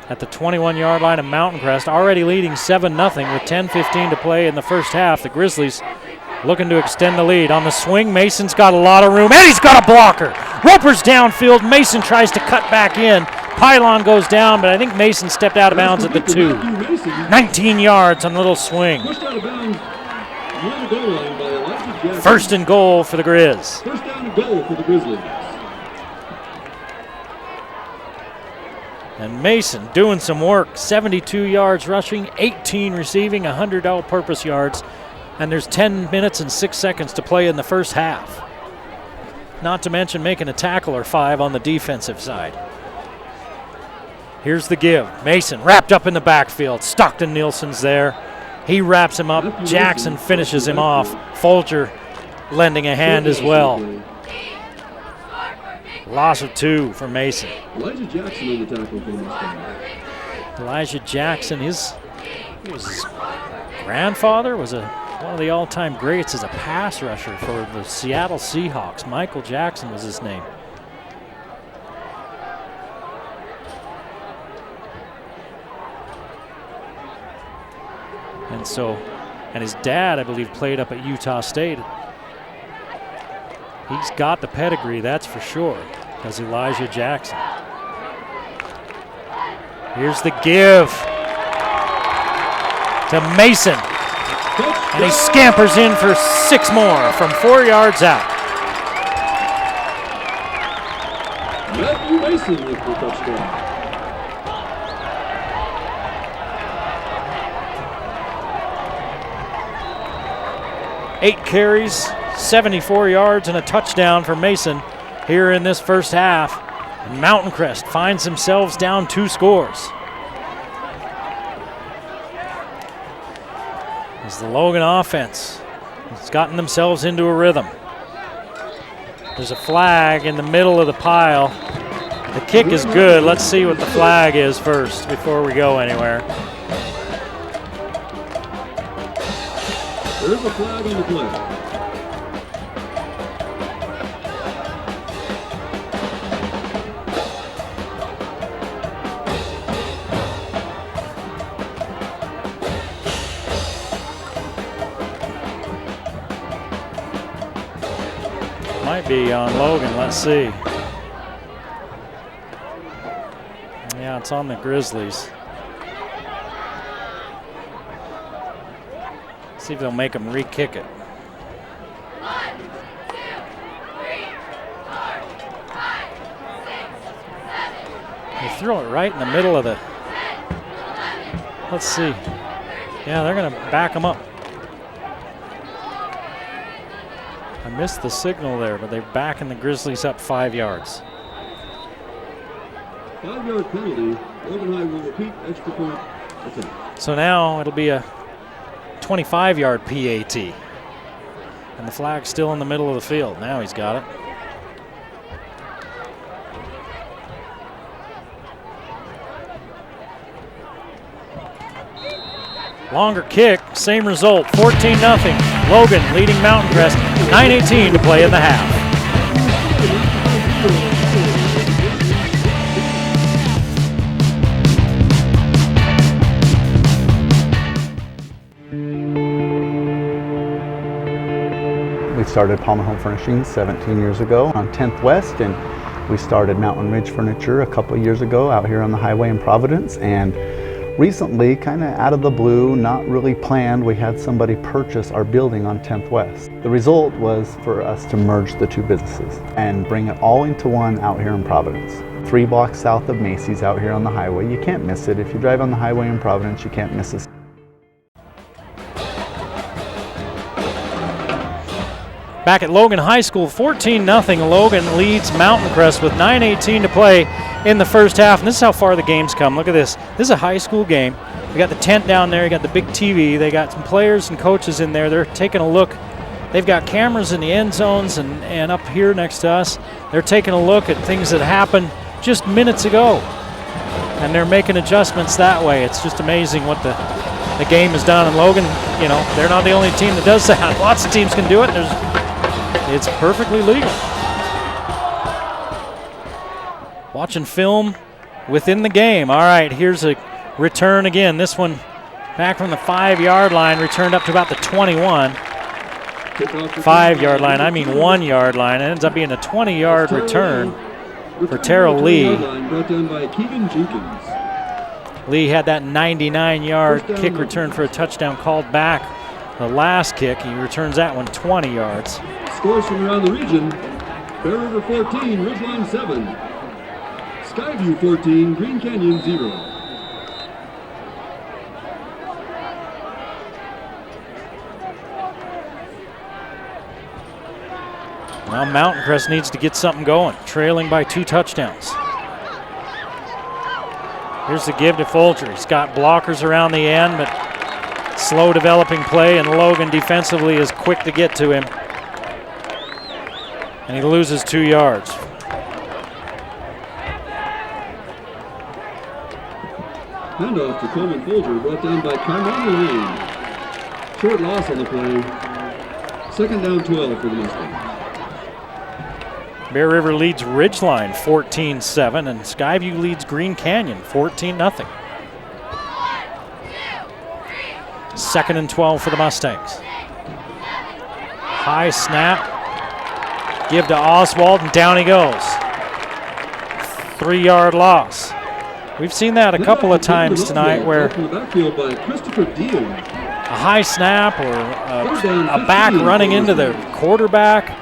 S1: at the 21-yard line of Mountain Crest, already leading 7-0 with 10:15 to play in the first half. The Grizzlies looking to extend the lead. On the swing, Mason's got a lot of room, and he's got a blocker. Roper's downfield. Mason tries to cut back in. Pylon goes down, but I think Mason stepped out of bounds at the 2. 19 yards on the little swing.
S4: Pushed out of bounds near the goal line by Elijah Jackson.
S1: First and goal for the Grizz.
S4: First down and goal for the Grizzlies.
S1: And Mason doing some work. 72 yards rushing, 18 receiving, 100 all-purpose yards. And there's 10 minutes and 6 seconds to play in the first half. Not to mention making a tackle or 5 on the defensive side. Here's the give. Mason wrapped up in the backfield. Stockton Nielsen's there. He wraps him up. Jackson finishes him off. Folger lending a hand as well. Loss of 2 for Mason.
S4: Elijah Jackson on the tackle for the Mustangs.
S1: Elijah Jackson, his grandfather was one of the all-time greats as a pass rusher for the Seattle Seahawks. Michael Jackson was his name. And his dad, I believe, played up at Utah State. He's got the pedigree, that's for sure, as Elijah Jackson. Here's the give to Mason. And he scampers in for 6 more from 4 yards out.
S4: Matthew Mason with the touchdown.
S1: Eight carries, 74 yards, and a touchdown for Mason here in this first half. And Mountain Crest finds themselves down 2 scores. As the Logan offense has gotten themselves into a rhythm. There's a flag in the middle of the pile. The kick is good. Let's see what the flag is first before we go anywhere.
S4: There's a flag on the play.
S1: Might be on Logan, let's see. Yeah, it's on the Grizzlies. See if they'll make them re-kick it. They throw it right in the middle of the. Let's see. Yeah, they're going to back them up. I missed the signal there, but they're backing the Grizzlies up 5 yards.
S4: 5-yard penalty. Logan High will repeat extra point attempt.
S1: So now it'll be a 25-yard PAT. And the flag's still in the middle of the field. Now he's got it. Longer kick, same result, 14-0. Logan leading Mountain Crest, 9:18 to play in the half.
S10: We started Palmer Home Furnishings 17 years ago on 10th West, and we started Mountain Ridge Furniture a couple of years ago out here on the highway in Providence, and Recently, kind of out of the blue, not really planned, we had somebody purchase our building on 10th West. The result was for us to merge the two businesses and bring it all into one out here in Providence. 3 blocks south of Macy's out here on the highway. You can't miss it. If you drive on the highway in Providence, you can't miss it.
S1: Back at Logan High School, 14-0. Logan leads Mountain Crest with 9:18 to play in the first half. And this is how far the game's come. Look at this. This is a high school game. We got the tent down there. You got the big TV. They got some players and coaches in there. They're taking a look. They've got cameras in the end zones and up here next to us. They're taking a look at things that happened just minutes ago. And they're making adjustments that way. It's just amazing what the game has done. And Logan, you know, they're not the only team that does that. Lots of teams can do it. It's perfectly legal. Watching film within the game. All right, here's a return again. This one back from the 5-yard line, returned up to about the 21. 5-yard line, I mean 1-yard line. It ends up being a 20-yard return for Terrell Lee. Lee had that 99-yard kick return for a touchdown called back. The last kick, he returns that one 20 yards.
S4: Scores from around the region: Bear River 14, Ridgeline 7. Skyview 14, Green Canyon 0.
S1: Now Mountain Crest needs to get something going, trailing by 2 touchdowns. Here's the give to Folger. He's got blockers around the end, but slow developing play, and Logan defensively is quick to get to him. And he loses 2 yards.
S4: Handoff to Coleman Folger, brought down by Carmona Lane. Short loss on the play. 2nd down 12 for the Mustangs.
S1: Bear River leads Ridgeline 14-7, and Skyview leads Green Canyon 14-0. 2nd and 12 for the Mustangs. High snap. Give to Oswald, and down he goes.
S4: 3-yard
S1: loss. We've seen that a couple of times tonight where a high snap or a back running into the quarterback,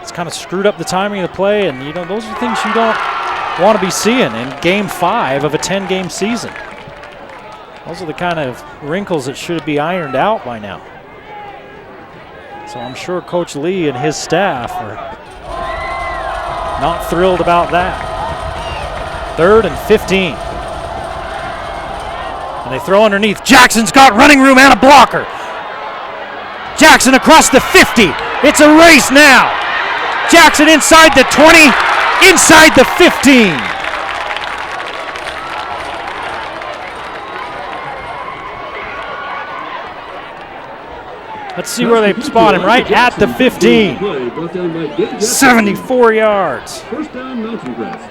S1: it's kind of screwed up the timing of the play, and you know those are things you don't want to be seeing in Game 5 of a 10-game season. Those are the kind of wrinkles that should be ironed out by now. So I'm sure Coach Lee and his staff are not thrilled about that. 3rd and 15. And they throw underneath. Jackson's got running room and a blocker. Jackson across the 50. It's a race now. Jackson inside the 20, inside the 15. Let's see where they spot him, right at the 15. 74 yards.
S4: 1st down, Mountain Crest.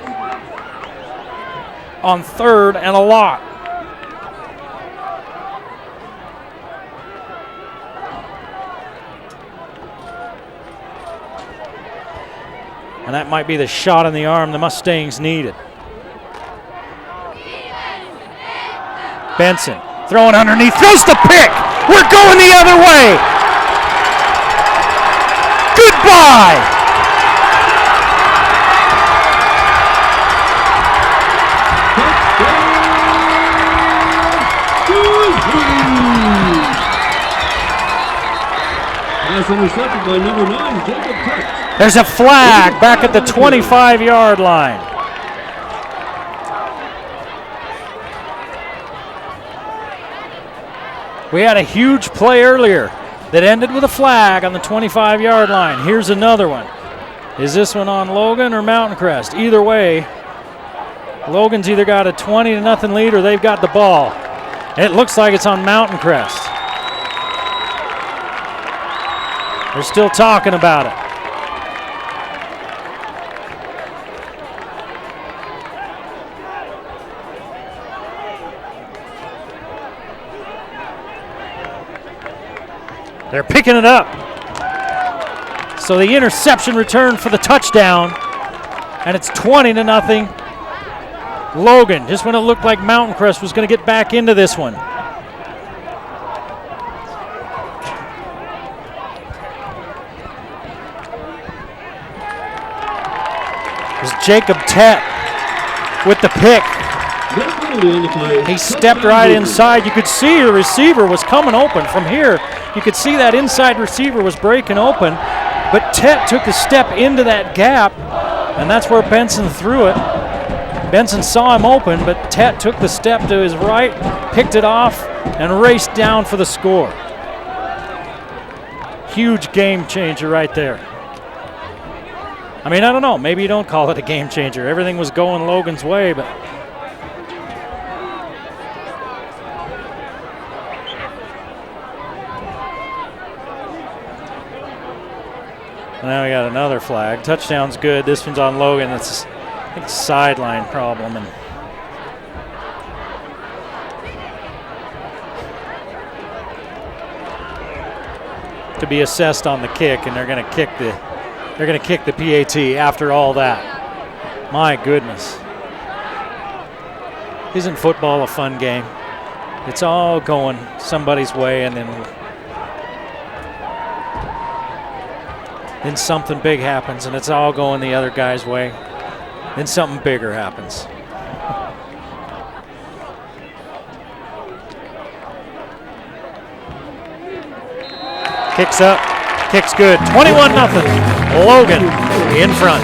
S1: On 3rd and a lot. And that might be the shot in the arm the Mustangs needed. Benson throwing underneath, throws the pick. We're going the other way. Goodbye.
S4: Pass intercepted by number 9, Jacob Tex.
S1: There's a flag back at the 25-yard line. We had a huge play earlier that ended with a flag on the 25-yard line. Here's another one. Is this one on Logan or Mountain Crest? Either way, Logan's either got a 20-0 lead or they've got the ball. And it looks like it's on Mountain Crest. They're still talking about it. They're picking it up. So the interception return for the touchdown, and it's 20-0. Logan, just when it looked like Mountain Crest was going to get back into this one. It was Jacob Tett with the pick. He stepped right inside. You could see the receiver was coming open from here. You could see that inside receiver was breaking open, but Tett took a step into that gap, and that's where Benson threw it. Benson saw him open, but Tett took the step to his right, picked it off, and raced down for the score. Huge game changer right there. I mean, I don't know. Maybe you don't call it a game changer. Everything was going Logan's way, but now we got another flag. Touchdown's good. This one's on Logan. It's, I think, a sideline problem. And to be assessed on the kick, and they're going to kick the PAT after all that. My goodness. Isn't football a fun game? It's all going somebody's way, and then something big happens, and it's all going the other guy's way. Then something bigger happens. Kicks up, kicks good. 21-0. Logan in front.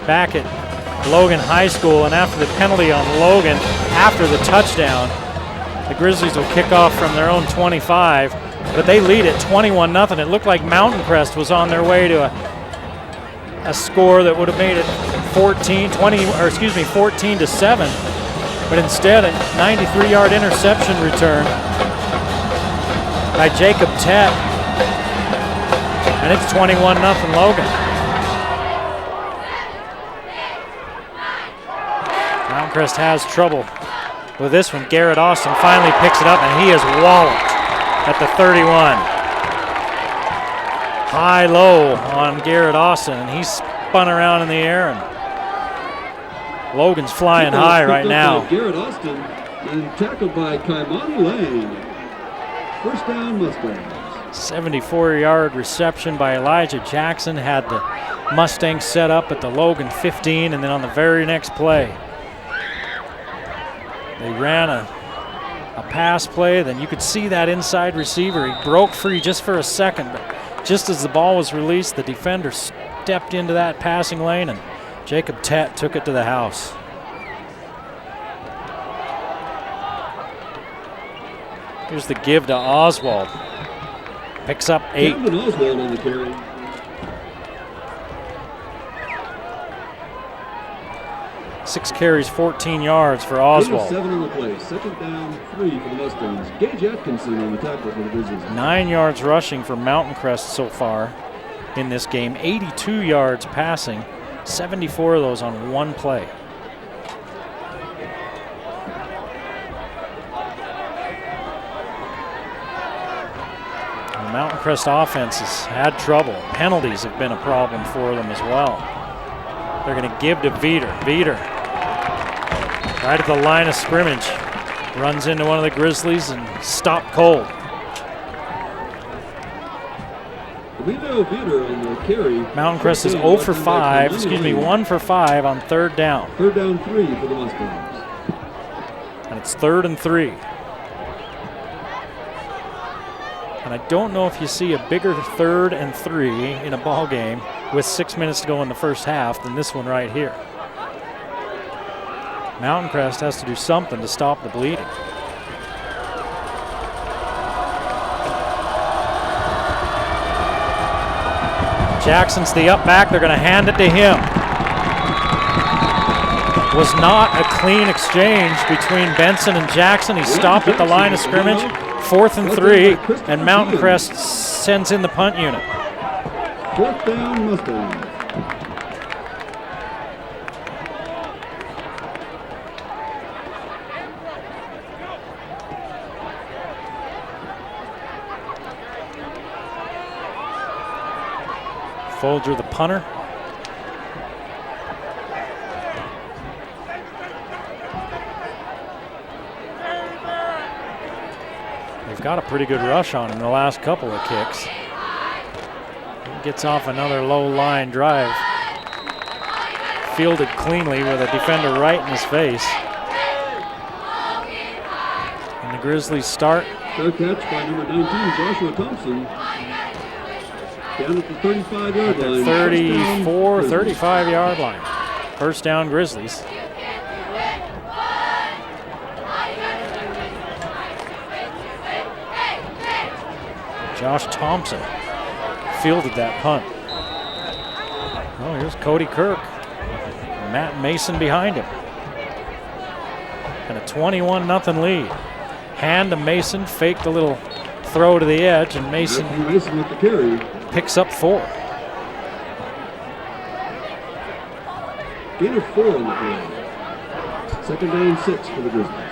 S1: Back at Logan High School, and after the penalty on Logan, after the touchdown, the Grizzlies will kick off from their own 25, but they lead at 21-0. It looked like Mountain Crest was on their way to a score that would have made it 14-7, but instead a 93-yard interception return by Jacob Tett, and it's 21-0 Logan. Mountain Crest has trouble with this one. Garrett Austin finally picks it up, and he is walloped at the 31. High-low on Garrett Austin, and he's spun around in the air, and Logan's flying high right now.
S4: Garrett Austin and tackled by Kaimani Lane. First down, Mustangs.
S1: 74-yard reception by Elijah Jackson had the Mustangs set up at the Logan 15, and then on the very next play, they ran a pass play. Then you could see that inside receiver. He broke free just for a second, but just as the ball was released, the defender stepped into that passing lane, and Jacob Tett took it to the house. Here's the give to Oswald. Picks up 8.
S4: Oswald on the carry.
S1: 6 carries, 14 yards for Oswald.
S4: 7 on the play. Second down, 3 for the Mustangs. Gage Atkinson on the tackle for the Grizzlies.
S1: 9 yards rushing for Mountain Crest so far in this game. 82 yards passing. 74 of those on one play. The Mountain Crest offense has had trouble. Penalties have been a problem for them as well. They're going to give to Veeder. Veeder, right at the line of scrimmage, runs into one of the Grizzlies and stopped cold.
S4: Veeder on the carry.
S1: Mountain Crest is 1 for 5 on third down.
S4: Third down 3 for the Mustangs.
S1: And it's 3rd and 3. And I don't know if you see a bigger 3rd and 3 in a ball game with 6 minutes to go in the first half than this one right here. Mountain Crest has to do something to stop the bleeding. Jackson's the up back. They're going to hand it to him. Was not a clean exchange between Benson and Jackson. He stopped at the line of scrimmage. 4th and 3, and Mountain Crest sends in the punt unit.
S4: 4th down, Mustangs.
S1: Folger, the punter. They've got a pretty good rush on him the last couple of kicks. He gets off another low line drive. Fielded cleanly with a defender right in his face. And the Grizzlies start.
S4: Fair catch by number 19, Joshua Thompson. Down at the 35-yard line.
S1: 34, 35-yard line. First down, Grizzlies. Josh Thompson fielded that punt. Oh, here's Cody Kirk. Matt Mason behind him. And a 21-0 lead. Hand to Mason, faked a little throw to the edge, and Mason
S4: with the carry.
S1: Picks up 4.
S4: Gain of 4 on the play. Second down, 6 for the Grizzlies.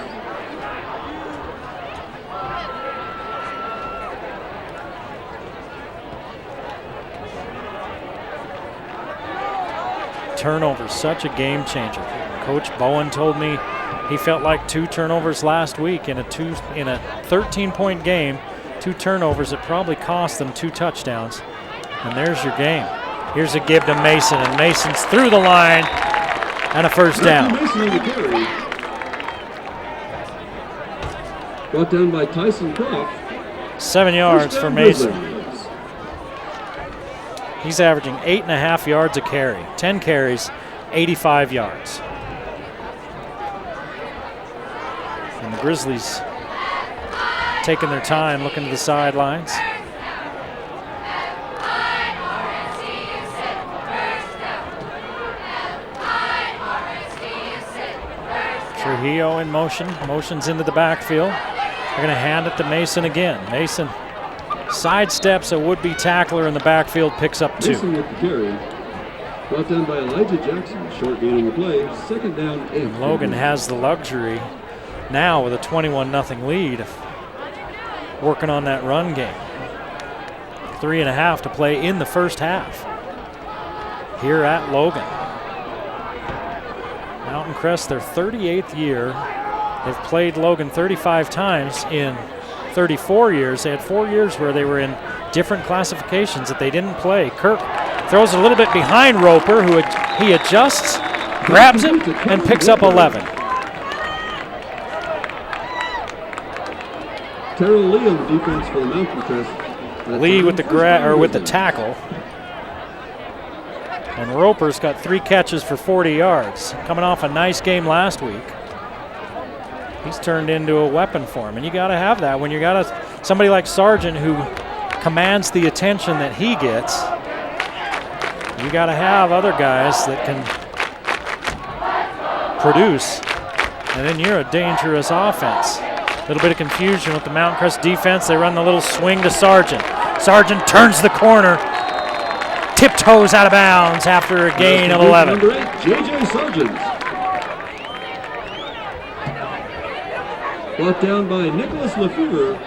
S1: Turnover, such a game changer. Coach Bowen told me he felt like 2 turnovers last week in a 13-point game. 2 turnovers that probably cost them 2 touchdowns. And there's your game. Here's a give to Mason, and Mason's through the line and a first down.
S4: Mason on the carry. Brought down by Tyson Croft.
S1: 7 yards for Mason. He's averaging 8.5 yards a carry. 10 carries, 85 yards. And the Grizzlies taking their time, looking to the sidelines. Trujillo in motion, motions into the backfield. They're going to hand it to Mason again. Mason sidesteps a would-be tackler in the backfield, picks up 2.
S4: Mason with the carry. Brought down by Elijah Jackson. Short gain on the play. Second down, 8.
S1: And Logan has the luxury now with a 21-0 lead of working on that run game. 3.5 to play in the first half here at Logan. Mountain Crest, their 38th year. They've played Logan 35 times in 34 years. They had 4 years where they were in different classifications that they didn't play. Kirk throws a little bit behind Roper, who he adjusts, grabs it, and picks up 11.
S4: Terrell Lee on the defense for the Mountain Crest.
S1: Lee with the tackle. And Roper's got 3 catches for 40 yards. Coming off a nice game last week. He's turned into a weapon for him, and you got to have that when you got somebody like Sargent who commands the attention that he gets. You got to have other guys that can produce, and then you're a dangerous offense. A little bit of confusion with the Mountain Crest defense. They run the little swing to Sargent. Sargent turns the corner, tiptoes out of bounds after a gain of 11.
S4: Number 8, J.J. Sargent. Brought down by Nicholas Lefevre.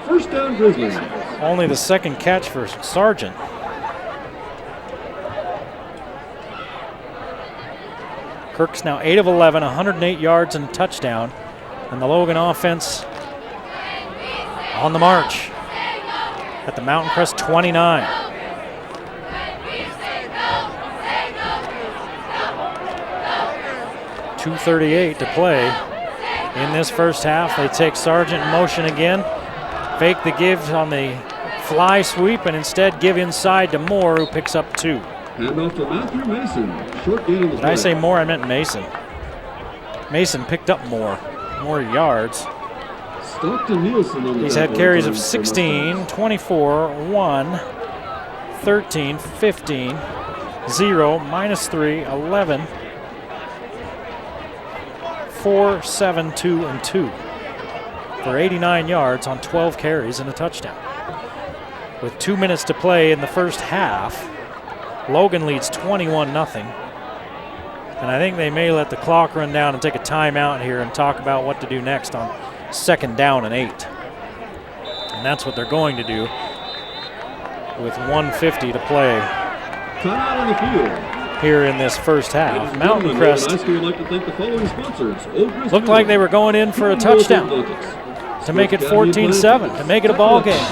S4: First down, Grizzlies.
S1: Only the second catch for Sargent. Kirk's now 8 of 11, 108 yards and a touchdown. And the Logan offense on the march at the Mountain Crest 29. .238 to play in this first half. They take Sargent in motion again, fake the give on the fly sweep, and instead give inside to Moore, who picks up 2.
S4: Hand off to Matthew Mason. Short gain on the play.
S1: Did I say Moore? I meant Mason. Mason picked up more yards.
S4: Stockton Nielsen on the
S1: He's had
S4: tackle
S1: carries of
S4: for
S1: 16, 24, 1, 13, 15, 0, -3, 11, 4, 7, 2, and 2 for 89 yards on 12 carries and a touchdown. With 2 minutes to play in the first half, Logan leads 21-0. And I think they may let the clock run down and take a timeout here and talk about what to do next on 2nd down and 8. And that's what they're going to do with 1:50 to play
S4: Timeout on the field.
S1: here in this first half. Mountain Crest
S4: High School would like to thank the following sponsors.
S1: looked like they were going in for a touchdown to make it 14-7, to make it a ball game.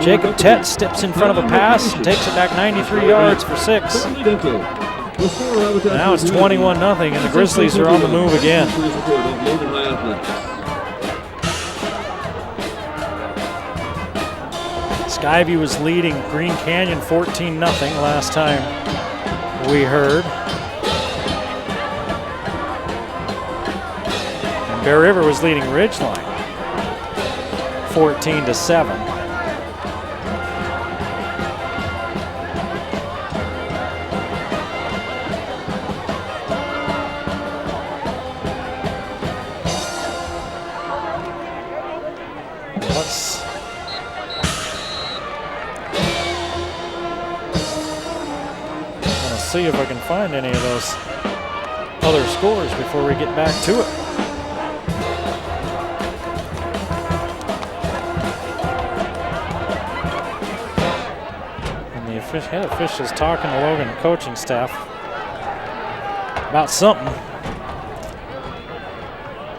S1: Jacob Tett steps in front of a pass and takes it back 93 yards for 6. Now it's 21-0, and the Grizzlies are on the move again. Skyview was leading Green Canyon 14-0 last time we heard. And Bear River was leading Ridgeline 14-7. See if I can find any of those other scores before we get back to it. And the head official's talking to Logan coaching staff about something.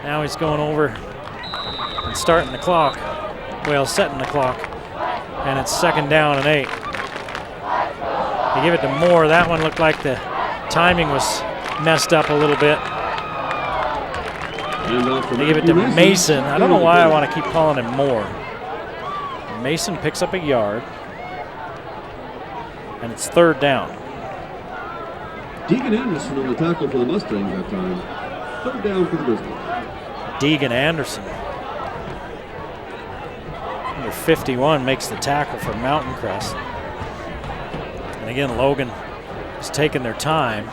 S1: Now he's going over and starting the clock. Well, setting the clock. And it's 2nd down and 8. They give it to Moore. That one looked like the timing was messed up a little bit. They give it to Mason. I don't know why I want to keep calling him Moore. Mason picks up a yard. And it's 3rd down.
S4: Deegan Anderson on the tackle for the Mustangs that time. 3rd down for the Grizzlies.
S1: Deegan Anderson. Number 51 makes the tackle for Mountain Crest. And again, Logan is taking their time.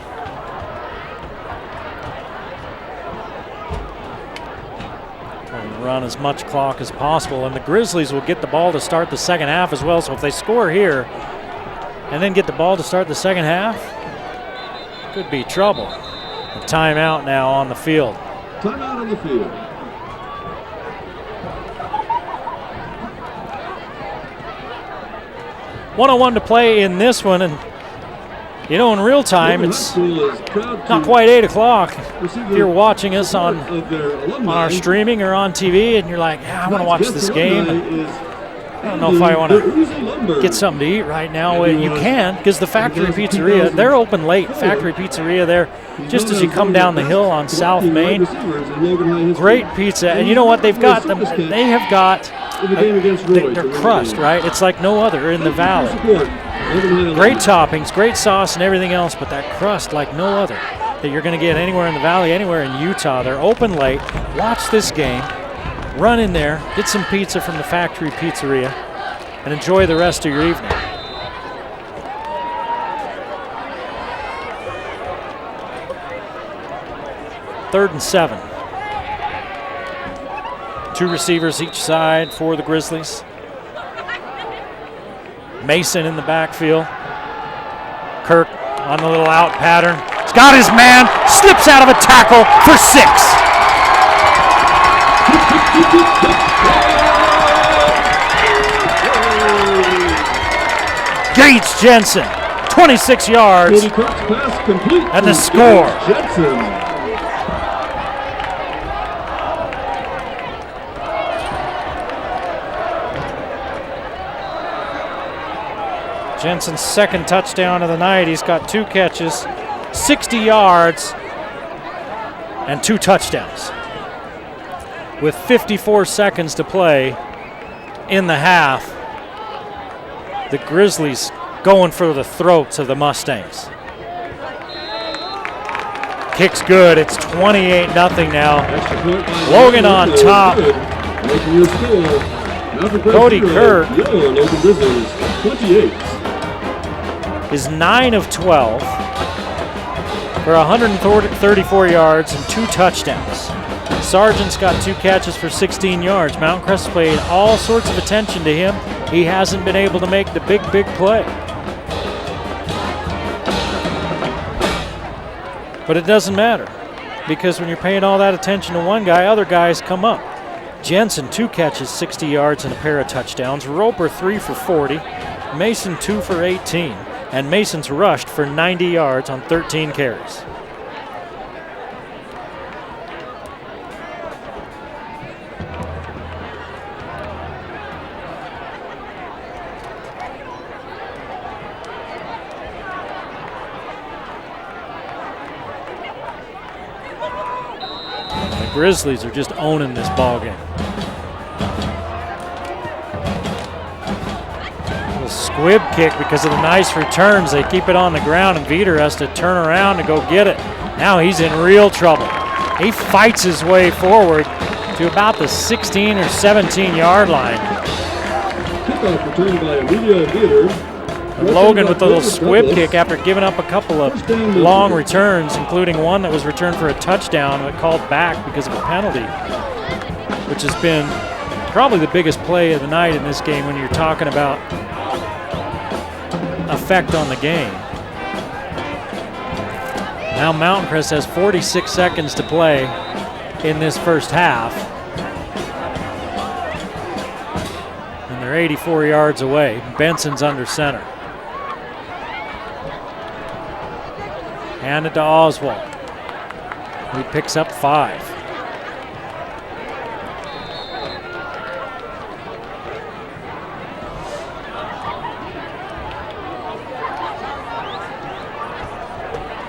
S1: Trying to run as much clock as possible, and the Grizzlies will get the ball to start the second half as well. So if they score here and then get the ball to start the second half, could be trouble. A timeout now on the field.
S4: Timeout on the field.
S1: .101 to play in this one, and you know, in real time, it's not quite 8 o'clock. If you're watching us on our streaming or on TV, and you're like, yeah, I want to watch this game. I don't know if I want to get something to eat right now. Well, you can, because the Factory Pizzeria, they're open late. Factory Pizzeria there, just as you come down the hill on South Main. Great pizza, and you know what they've got? They have got their crust, right? It's like no other in the valley. Great toppings, great sauce, and everything else, but that crust like no other that you're going to get anywhere in the valley, anywhere in Utah. They're open late. Watch this game. Run in there, get some pizza from the Factory Pizzeria, and enjoy the rest of your evening. Third and 7. 2 receivers each side for the Grizzlies. Mason in the backfield. Kirk on the little out pattern. He's got his man, slips out of a tackle for 6. Gates Jensen, 26 yards, and the score. Jensen's 2nd touchdown of the night. He's got 2 catches, 60 yards, and 2 touchdowns. With 54 seconds to play in the half, the Grizzlies going for the throats of the Mustangs. Kick's good. It's 28-0 now. Logan on top.
S4: Making your score.
S1: Cody Kirk
S4: Your Logan Grizzlies, 28.
S1: is 9 of 12 for 134 yards and 2 touchdowns. Sargent's got 2 catches for 16 yards. Mount Crest paid all sorts of attention to him. He hasn't been able to make the big play. But it doesn't matter, because when you're paying all that attention to one guy, other guys come up. Jensen, 2 catches, 60 yards and a pair of touchdowns. Roper, 3 for 40. Mason, 2 for 18. And Mason's rushed for 90 yards on 13 carries. The Grizzlies are just owning this ball game. Little squib kick because of the nice returns. They keep it on the ground, and Veter has to turn around to go get it. Now he's in real trouble. He fights his way forward to about the 16 or 17 yard line.
S4: Kickoff returned by Emilio Veter.
S1: Logan with a little squib kick after giving up a couple of long returns, including one that was returned for a touchdown but called back because of a penalty, which has been probably the biggest play of the night in this game when you're talking about effect on the game. Now Mountain Crest has 46 seconds to play in this first half, and they're 84 yards away. Benson's under center. Handed to Oswald. He picks up 5.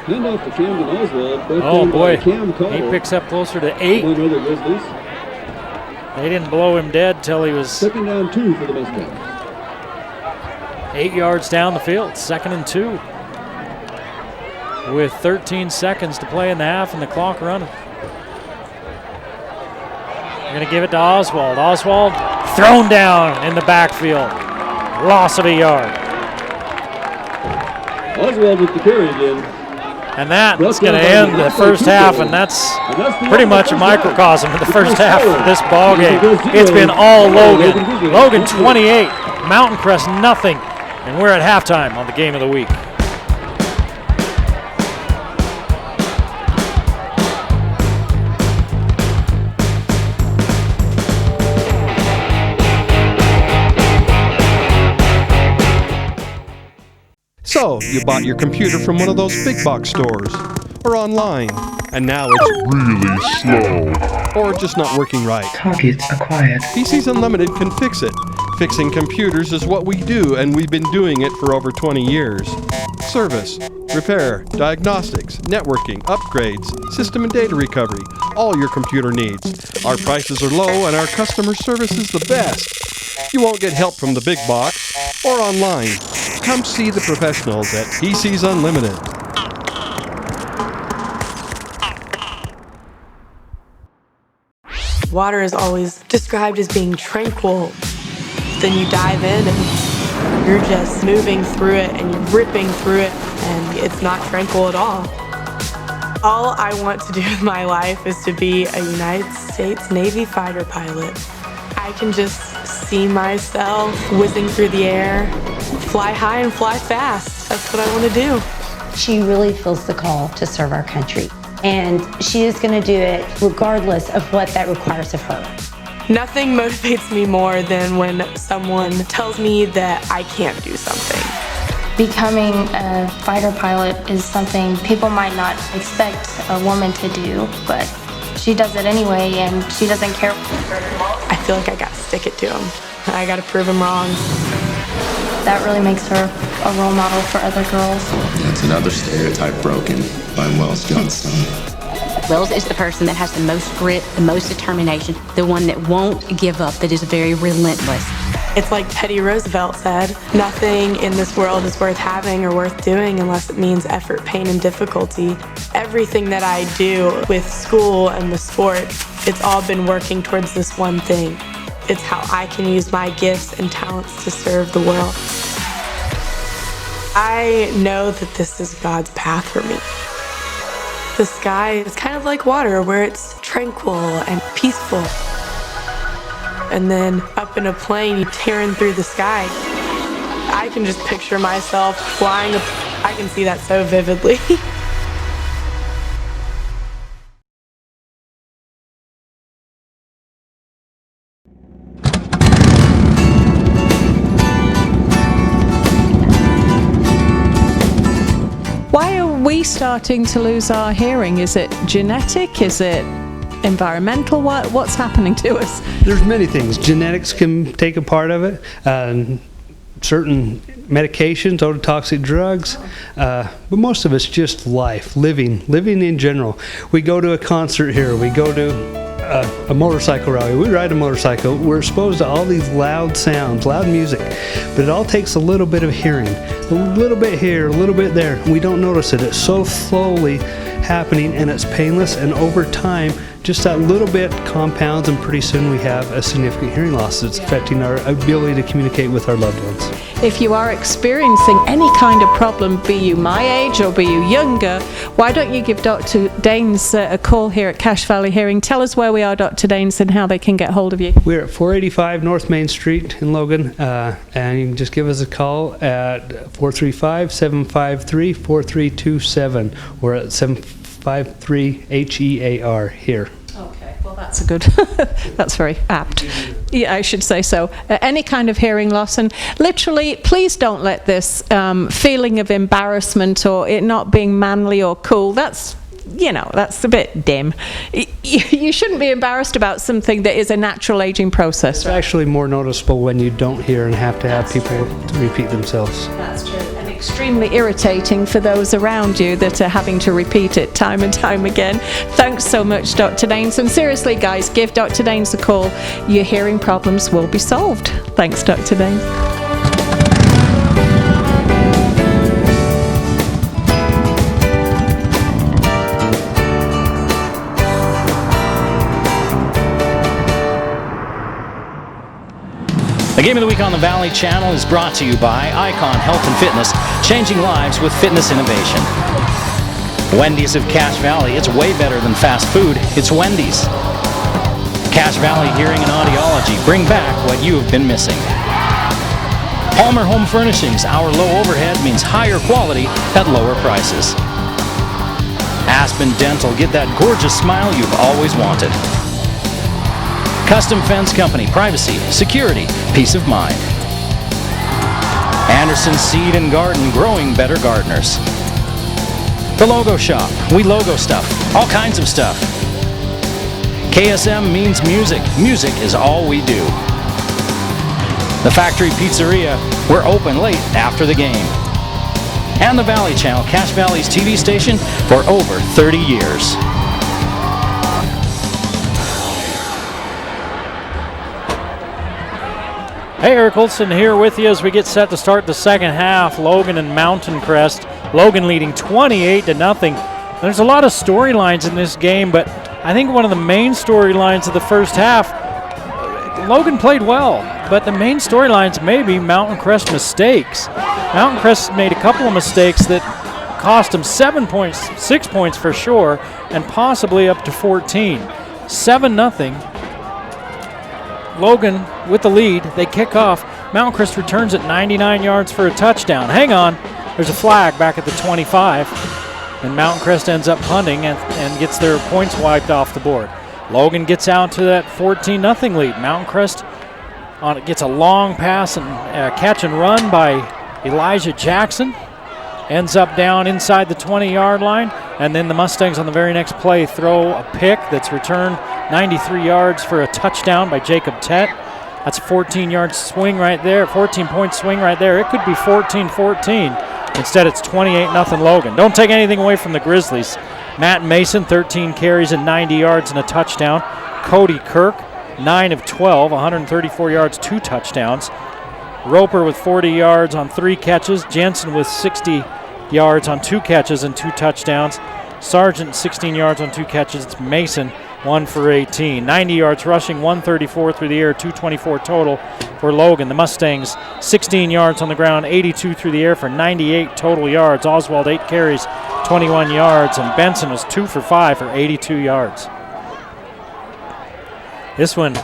S4: Handoff to Camden Oswald.
S1: Oh boy,
S4: Cam
S1: he picks up closer to 8.
S4: Grizzlies.
S1: They didn't blow him dead till he was
S4: 2nd down 2 for the Mustangs.
S1: 8 yards down the field, 2nd and 2. With 13 seconds to play in the half and the clock running. They're going to give it to Oswald. Oswald thrown down in the backfield. Loss of a yard.
S4: Oswald with the carry again.
S1: And that's going to end the first half, and that's pretty much a microcosm of the first half of this ball game. It's been all Logan. Logan 28, Mountain Crest nothing, and we're at halftime on the Game of the Week.
S11: So, you bought your computer from one of those big box stores, or online, and now it's really slow, or just not working right.
S12: Target acquired.
S11: PCs Unlimited can fix it. Fixing computers is what we do, and we've been doing it for over 20 years. Service, repair, diagnostics, networking, upgrades, system and data recovery, all your computer needs. Our prices are low, and our customer service is the best. You won't get help from the big box or online. Come see the professionals at PCs Unlimited.
S13: Water is always described as being tranquil. Then you dive in and you're just moving through it and you're ripping through it, and it's not tranquil at all. All I want to do with my life is to be a United States Navy fighter pilot. I can just see myself whizzing through the air, fly high and fly fast. That's what I want to do.
S14: She really feels the call to serve our country, and she is going to do it regardless of what that requires of her.
S13: Nothing motivates me more than when someone tells me that I can't do something.
S15: Becoming a fighter pilot is something people might not expect a woman to do, but she does it anyway, and she doesn't care.
S13: I feel like I gotta stick it to him. I gotta prove him wrong.
S15: That really makes her a role model for other girls.
S16: That's another stereotype broken by Wells Johnson.
S17: Wells is the person that has the most grit, the most determination, the one that won't give up, that is very relentless.
S13: It's like Teddy Roosevelt said, nothing in this world is worth having or worth doing unless it means effort, pain, and difficulty. Everything that I do with school and with sport, it's all been working towards this one thing. It's how I can use my gifts and talents to serve the world. I know that this is God's path for me. The sky is kind of like water where it's tranquil and peaceful. And then up in a plane, tearing through the sky. I can just picture myself flying. I can see that so vividly.
S12: Why are we starting to lose our hearing? Is it genetic? Is it environmental? What's happening to us?
S18: There's many things. Genetics can take a part of it. Certain medications, ototoxic drugs, but most of it's just life, living in general. We go to a concert here, we go to a motorcycle rally, we ride a motorcycle, we're exposed to all these loud sounds, loud music, but it all takes a little bit of hearing. A little bit here, a little bit there. We don't notice it. It's so slowly happening and it's painless, and over time just that little bit compounds, and pretty soon we have a significant hearing loss that's affecting our ability to communicate with our loved ones.
S12: If you are experiencing any kind of problem, be you my age or be you younger, why don't you give Dr. Daines a call here at Cache Valley Hearing? Tell us where we are, Dr. Daines, and how they can get hold of you.
S18: We're at 485 North Main Street in Logan, and you can just give us a call at 435-753-4327 or at 753-HEAR here.
S12: Okay, well that's a good, that's very apt. Yeah, I should say so. Any kind of hearing loss, and literally, please don't let this feeling of embarrassment or it not being manly or cool, that's a bit dim. You shouldn't be embarrassed about something that is a natural aging process.
S18: It's actually more noticeable when you don't hear and have to have people to repeat themselves.
S12: That's true. And extremely irritating for those around you that are having to repeat it time and time again. Thanks so much, Dr. Daines. And seriously, guys, give Dr. Daines a call. Your hearing problems will be solved. Thanks, Dr. Daines.
S1: The Game of the Week on the Valley Channel is brought to you by Icon Health and Fitness, changing lives with fitness innovation. Wendy's of Cache Valley, it's way better than fast food, it's Wendy's. Cache Valley Hearing and Audiology, bring back what you have been missing. Palmer Home Furnishings, our low overhead means higher quality at lower prices. Aspen Dental, get that gorgeous smile you've always wanted. Custom Fence Company, privacy, security, peace of mind. Anderson Seed and Garden, growing better gardeners. The Logo Shop, we logo stuff, all kinds of stuff. KSM means music, music is all we do. The Factory Pizzeria, we're open late after the game. And the Valley Channel, Cache Valley's TV station for over 30 years. Hey, Eric Olson here with you as we get set to start the second half. Logan and Mountain Crest. Logan leading 28-0. There's a lot of storylines in this game, but I think one of the main storylines of the first half, Logan played well, but the main storylines may be Mountain Crest mistakes. Mountain Crest made a couple of mistakes that cost him 7 points, 6 points for sure, and possibly up to 14. 7-0. Logan with the lead. They kick off. Mountain Crest returns at 99 yards for a touchdown. Hang on. There's a flag back at the 25. And Mountain Crest ends up punting and gets their points wiped off the board. Logan gets out to that 14-0 lead. Mountain Crest gets a long pass and catch and run by Elijah Jackson. Ends up down inside the 20-yard line. And then the Mustangs on the very next play throw a pick that's returned 93 yards for a touchdown by Jacob Tett. That's a 14-yard swing right there, 14-point swing right there. It could be 14-14. Instead, it's 28-0 Logan. Don't take anything away from the Grizzlies. Matt Mason, 13 carries and 90 yards and a touchdown. Cody Kirk, 9 of 12, 134 yards, 2 touchdowns. Roper with 40 yards on 3 catches. Jensen with 60 yards on 2 catches and 2 touchdowns. Sargent 16 yards on 2 catches. It's Mason 1 for 18. 90 yards rushing, 134 through the air, 224 total for Logan. The Mustangs 16 yards on the ground, 82 through the air for 98 total yards. Oswald 8 carries, 21 yards, and Benson was 2 for 5 for 82 yards. This one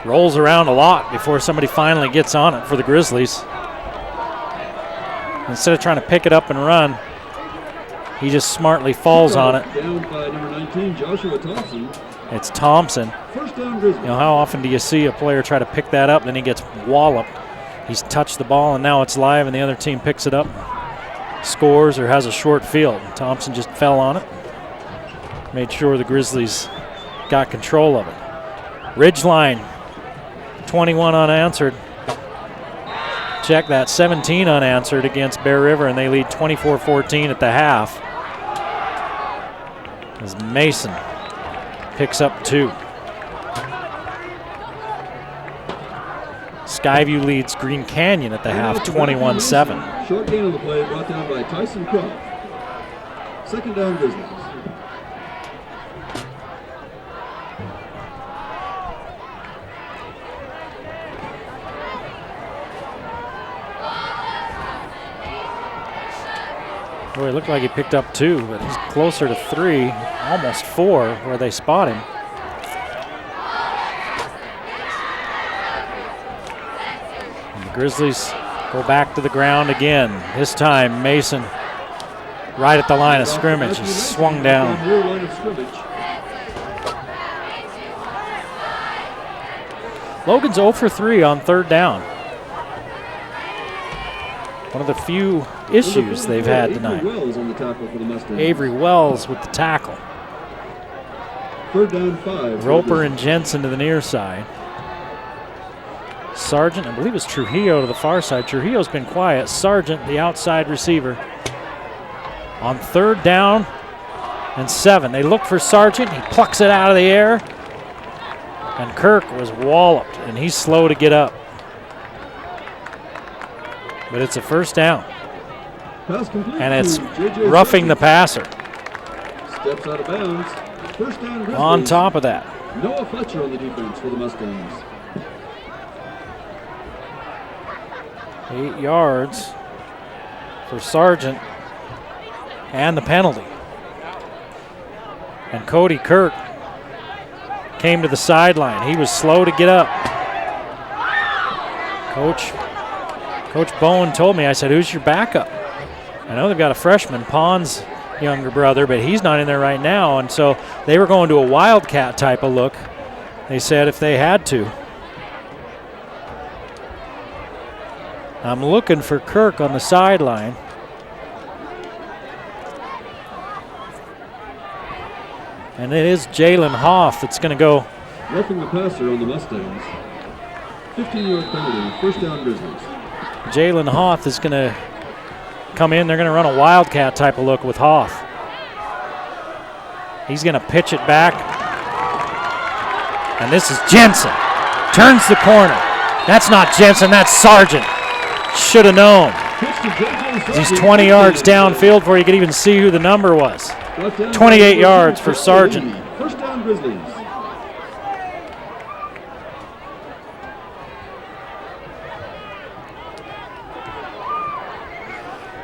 S1: rolls around a lot before somebody finally gets on it for the Grizzlies. Instead of trying to pick it up and run, he just smartly falls on it.
S4: Down by number 19, Joshua Thompson.
S1: It's Thompson.
S4: First down, Grizzlies.
S1: You know, how often do you see a player try to pick that up, then he gets walloped? He's touched the ball, and now it's live, and the other team picks it up, scores, or has a short field. Thompson just fell on it. Made sure the Grizzlies got control of it. Ridgeline, 21 unanswered. Check that, 17 unanswered against Bear River, and they lead 24-14 at the half. As Mason picks up 2. Skyview leads Green Canyon at the half, 21-7.
S4: Short gain on the play brought down by Tyson Croft. Second down, Grizzlies.
S1: Boy, it looked like he picked up 2, but he's closer to 3, almost 4, where they spot him. And the Grizzlies go back to the ground again. This time, Mason right at the line of scrimmage. He's swung down. Logan's 0 for 3 on 3rd down. One of the few issues they've had tonight. Avery Wells with the tackle.
S4: 3rd down 5.
S1: Roper and Jensen to the near side. Sargent, I believe it's Trujillo to the far side. Trujillo's been quiet. Sargent, the outside receiver. On 3rd down and 7. They look for Sargent. He plucks it out of the air. And Kirk was walloped, and he's slow to get up. But it's a 1st down. And it's roughing the passer.
S4: Steps out of bounds. 1st down, Grizzlies.
S1: On top of that.
S4: Noah Fletcher on the defense for the Mustangs.
S1: 8 yards for Sargent and the penalty. And Cody Kirk came to the sideline. He was slow to get up. Coach Bowen told me, I said, who's your backup? I know they've got a freshman, Pond's younger brother, but he's not in there right now. And so they were going to a wildcat type of look, they said, if they had to. I'm looking for Kirk on the sideline. And it is Jalen Hoff that's going to go.
S4: Roughing the passer on the Mustangs. 15-yard penalty, 1st down, Grizzlies.
S1: Jalen Hoff is going to come in. They're going to run a wildcat type of look with Hoff. He's going to pitch it back. And this is Jensen. Turns the corner. That's not Jensen, that's Sargent. Should have known. He's 20 yards downfield before you could even see who the number was. 28 yards for Sargent.
S4: 1st down, Grizzlies.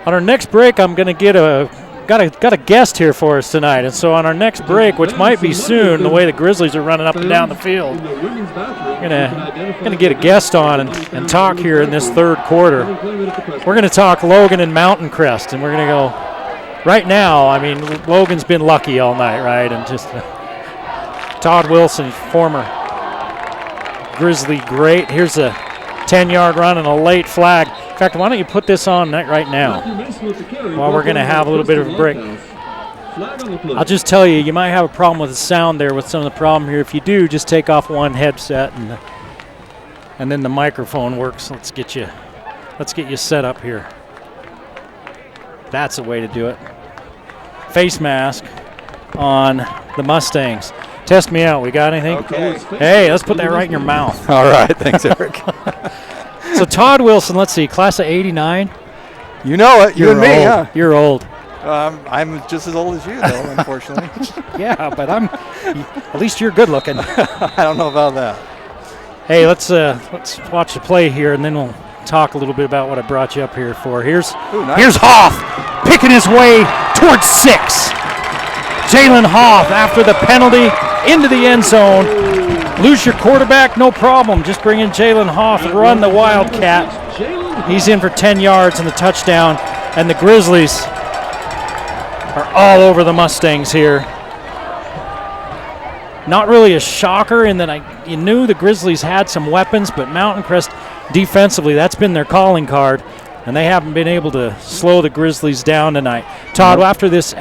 S1: On our next break, I'm going to get got a guest here for us tonight, and so on our next break, which might be soon, the way the Grizzlies are running up and down the field, we're gonna get a guest on and talk here in this 3rd quarter. We're going to talk Logan and Mountain Crest, and we're going to go right now. I mean, Logan's been lucky all night, right? And just Todd Wilson, former Grizzly great. Here's a 10-yard run and a late flag. In fact, why don't you put this on right now while we're going to have a little bit of a break. I'll just tell you, you might have a problem with the sound there with some of the problem here. If you do, just take off one headset and then the microphone works. Let's get you set up here. That's the way to do it. Face mask on the Mustangs. Test me out. We got anything?
S19: Okay.
S1: Hey, let's put that right in your mouth.
S19: All right. Thanks, Eric.
S1: So Todd Wilson, let's see, class of 89.
S19: You know it. You and me,
S1: old.
S19: huh?
S1: You're old.
S19: I'm just as old as you, though, unfortunately.
S1: Yeah, but at least you're good looking.
S19: I don't know about that.
S1: Hey, let's watch the play here, and then we'll talk a little bit about what I brought you up here for. Here's Hoff picking his way towards 6. Jalen Hoff after the penalty into the end zone. Lose your quarterback, no problem. Just bring in Jalen Hoff and run the Wildcat. He's in for 10 yards and the touchdown. And the Grizzlies are all over the Mustangs here. Not really a shocker in that you knew the Grizzlies had some weapons, but Mountain Crest defensively, that's been their calling card. And they haven't been able to slow the Grizzlies down tonight. Todd, after this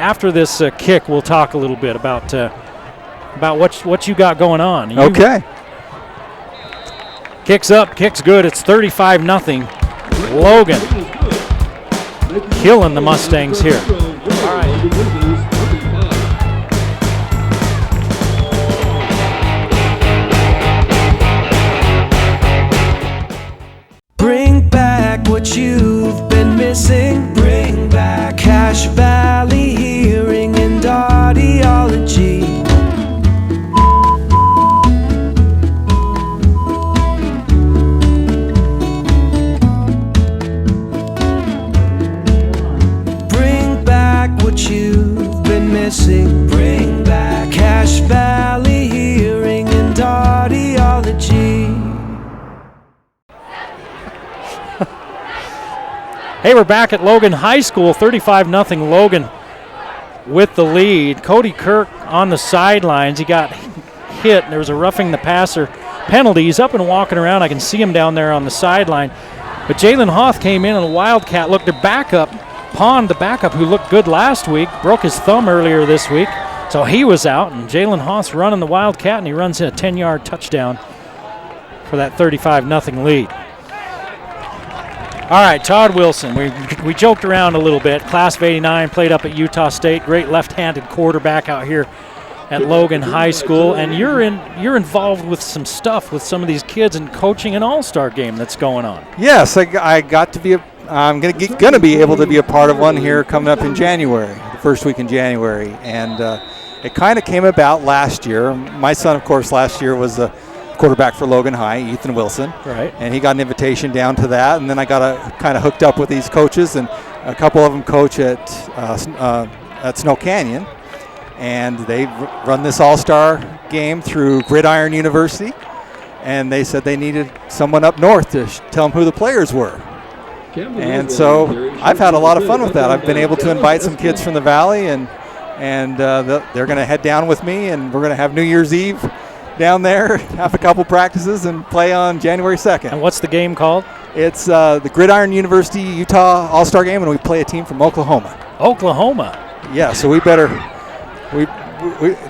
S1: kick, we'll talk a little bit about what you got going on.
S19: Okay.
S1: Kicks up, kicks good. It's 35-0. Logan killing the Mustangs here. All right.
S7: Bring back what you've been missing. Bring back Cache Valley Hearing and Audiology. Bring back what you've been missing. Bring back Cache Valley Hearing and Audiology.
S1: Hey, we're back at Logan High School, 35-0 Logan with the lead. Cody Kirk on the sidelines. He got hit. There was a roughing the passer penalty. He's up and walking around. I can see him down there on the sideline. But Jalen Hoff came in and a Wildcat. Look, their backup, Pond, the backup who looked good last week, broke his thumb earlier this week. So he was out, and Jalen Hoff's running the Wildcat, and he runs in a 10-yard touchdown for that 35-0 lead. All right, Todd Wilson, we joked around a little bit. Class of 89, played up at Utah State. Great left-handed quarterback out here at Logan High School. And you're involved with some stuff with some of these kids and coaching an all-star game that's going on.
S19: Yes, I got to be I'm going to be able to be a part of one here coming up in January, the first week in January. And it kind of came about last year. My son, of course, last year was the quarterback for Logan High, Ethan Wilson.
S1: Right.
S19: And he got an invitation down to that, and then I got kind of hooked up with these coaches, and a couple of them coach at Snow Canyon, and they run this all-star game through Gridiron University, and they said they needed someone up north to tell them who the players were. And so I've had a lot of fun with that. I've been able to invite some kids from the Valley, and they're going to head down with me, and we're going to have New Year's Eve down there, have a couple practices, and play on January 2nd.
S1: And what's the game called?
S19: It's the Gridiron University Utah All-Star Game, and we play a team from Oklahoma.
S1: Oklahoma?
S19: Yeah, so we better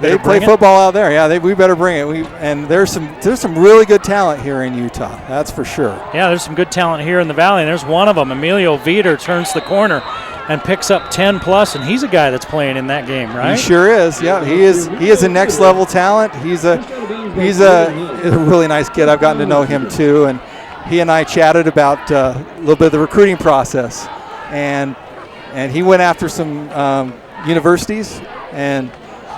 S19: they play football out there. Yeah, we better bring it. And there's some really good talent here in Utah. That's for sure.
S1: Yeah, there's some good talent here in the Valley, and there's one of them. Emilio Veter turns the corner and picks up 10+, and he's a guy that's playing in that game, right?
S19: He sure is. Yeah, he is a next level talent. He's a really nice kid. I've gotten to know him too, and he and I chatted about a little bit of the recruiting process, and he went after some universities, and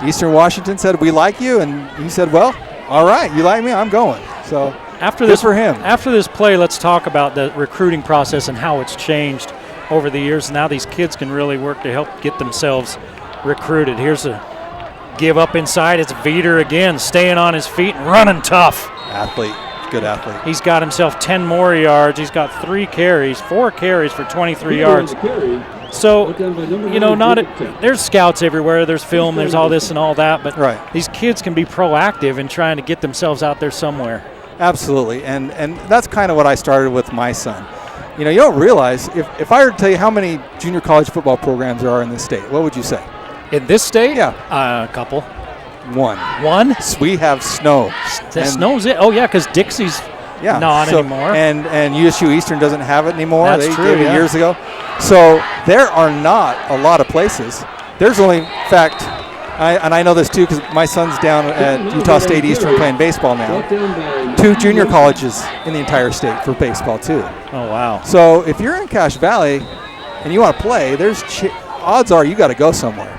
S19: Eastern Washington said, "We like you," and he said, "Well, all right, you like me, I'm going." So good for him.
S1: After this play, let's talk about the recruiting process and how it's changed over the years. Now these kids can really work to help get themselves recruited. Here's a give up inside. It's Veter again, staying on his feet and running tough.
S19: Athlete, good athlete.
S1: He's got himself 10 more yards. He's got 4 carries for 23 yards. So, there's scouts everywhere. There's film, there's all this and all that. But these kids can be proactive in trying to get themselves out there somewhere.
S19: Absolutely, and that's kind of what I started with my son. You don't realize, if I were to tell you how many junior college football programs there are in this state, what would you say?
S1: In this state?
S19: Yeah.
S1: A couple.
S19: One? We have Snow.
S1: Snow's it? Oh, yeah, because Dixie's not anymore.
S19: And USU Eastern doesn't have it anymore.
S1: That's
S19: they
S1: true,
S19: gave it years ago. So there are not a lot of places. There's only, in fact, I know this too because my son's down at Utah State Eastern playing baseball now. 2 junior colleges in the entire state for baseball too.
S1: Oh, wow.
S19: So if you're in Cache Valley and you want to play, there's odds are you got to go somewhere.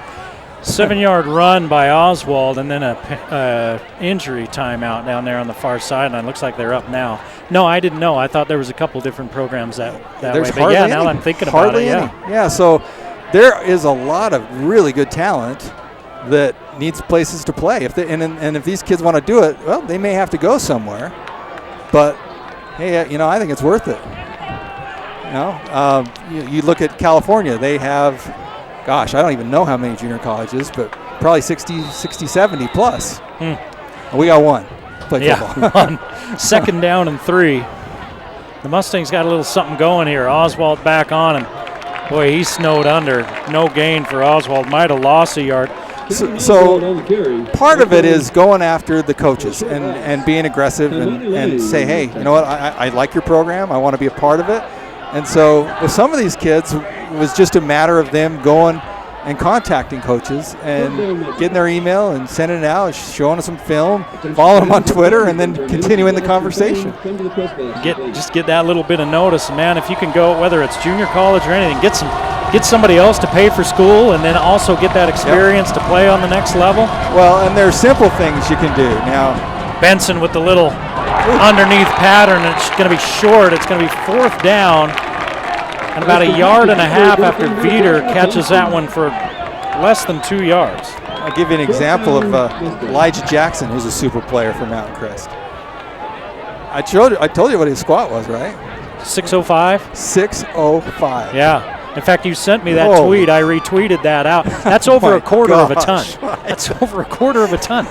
S1: 7-yard run by Oswald, and then a injury timeout down there on the far sideline. Looks like they're up now. No, I didn't know. I thought there was a couple different programs that way. But yeah, now I'm thinking about it.
S19: Yeah, so there is a lot of really good talent that needs places to play. And if these kids want to do it, well, they may have to go somewhere. But hey, I think it's worth it. You look at California. They have, gosh, I don't even know how many junior colleges, but probably 60, 70 plus. We got one. Play football.
S1: One. 2nd down and 3. The Mustangs got a little something going here. Oswald back on, and boy, he snowed under. No gain for Oswald. Might have lost a yard.
S19: So part of it is going after the coaches and being aggressive and say, hey, you know what, I like your program. I want to be a part of it. And so with some of these kids, it was just a matter of them going and contacting coaches and getting their email and sending it out, showing us some film, following them on Twitter, and then continuing the conversation.
S1: Just get that little bit of notice, man. If you can go, whether it's junior college or anything, get somebody else to pay for school, and then also get that experience to play on the next level.
S19: Well, and there's simple things you can do now.
S1: Benson with the little underneath pattern. It's going to be short. It's going to be 4th down. And about 1.5 yards after Veeder catches that one for less than 2 yards.
S19: I'll give you an example of Elijah Jackson, who's a super player for Mountain Crest. I told you what his squat was, right?
S1: 605?
S19: 605.
S1: Yeah. In fact, you sent me that tweet. I retweeted that out. That's over a quarter of a ton. That's over a quarter of a ton.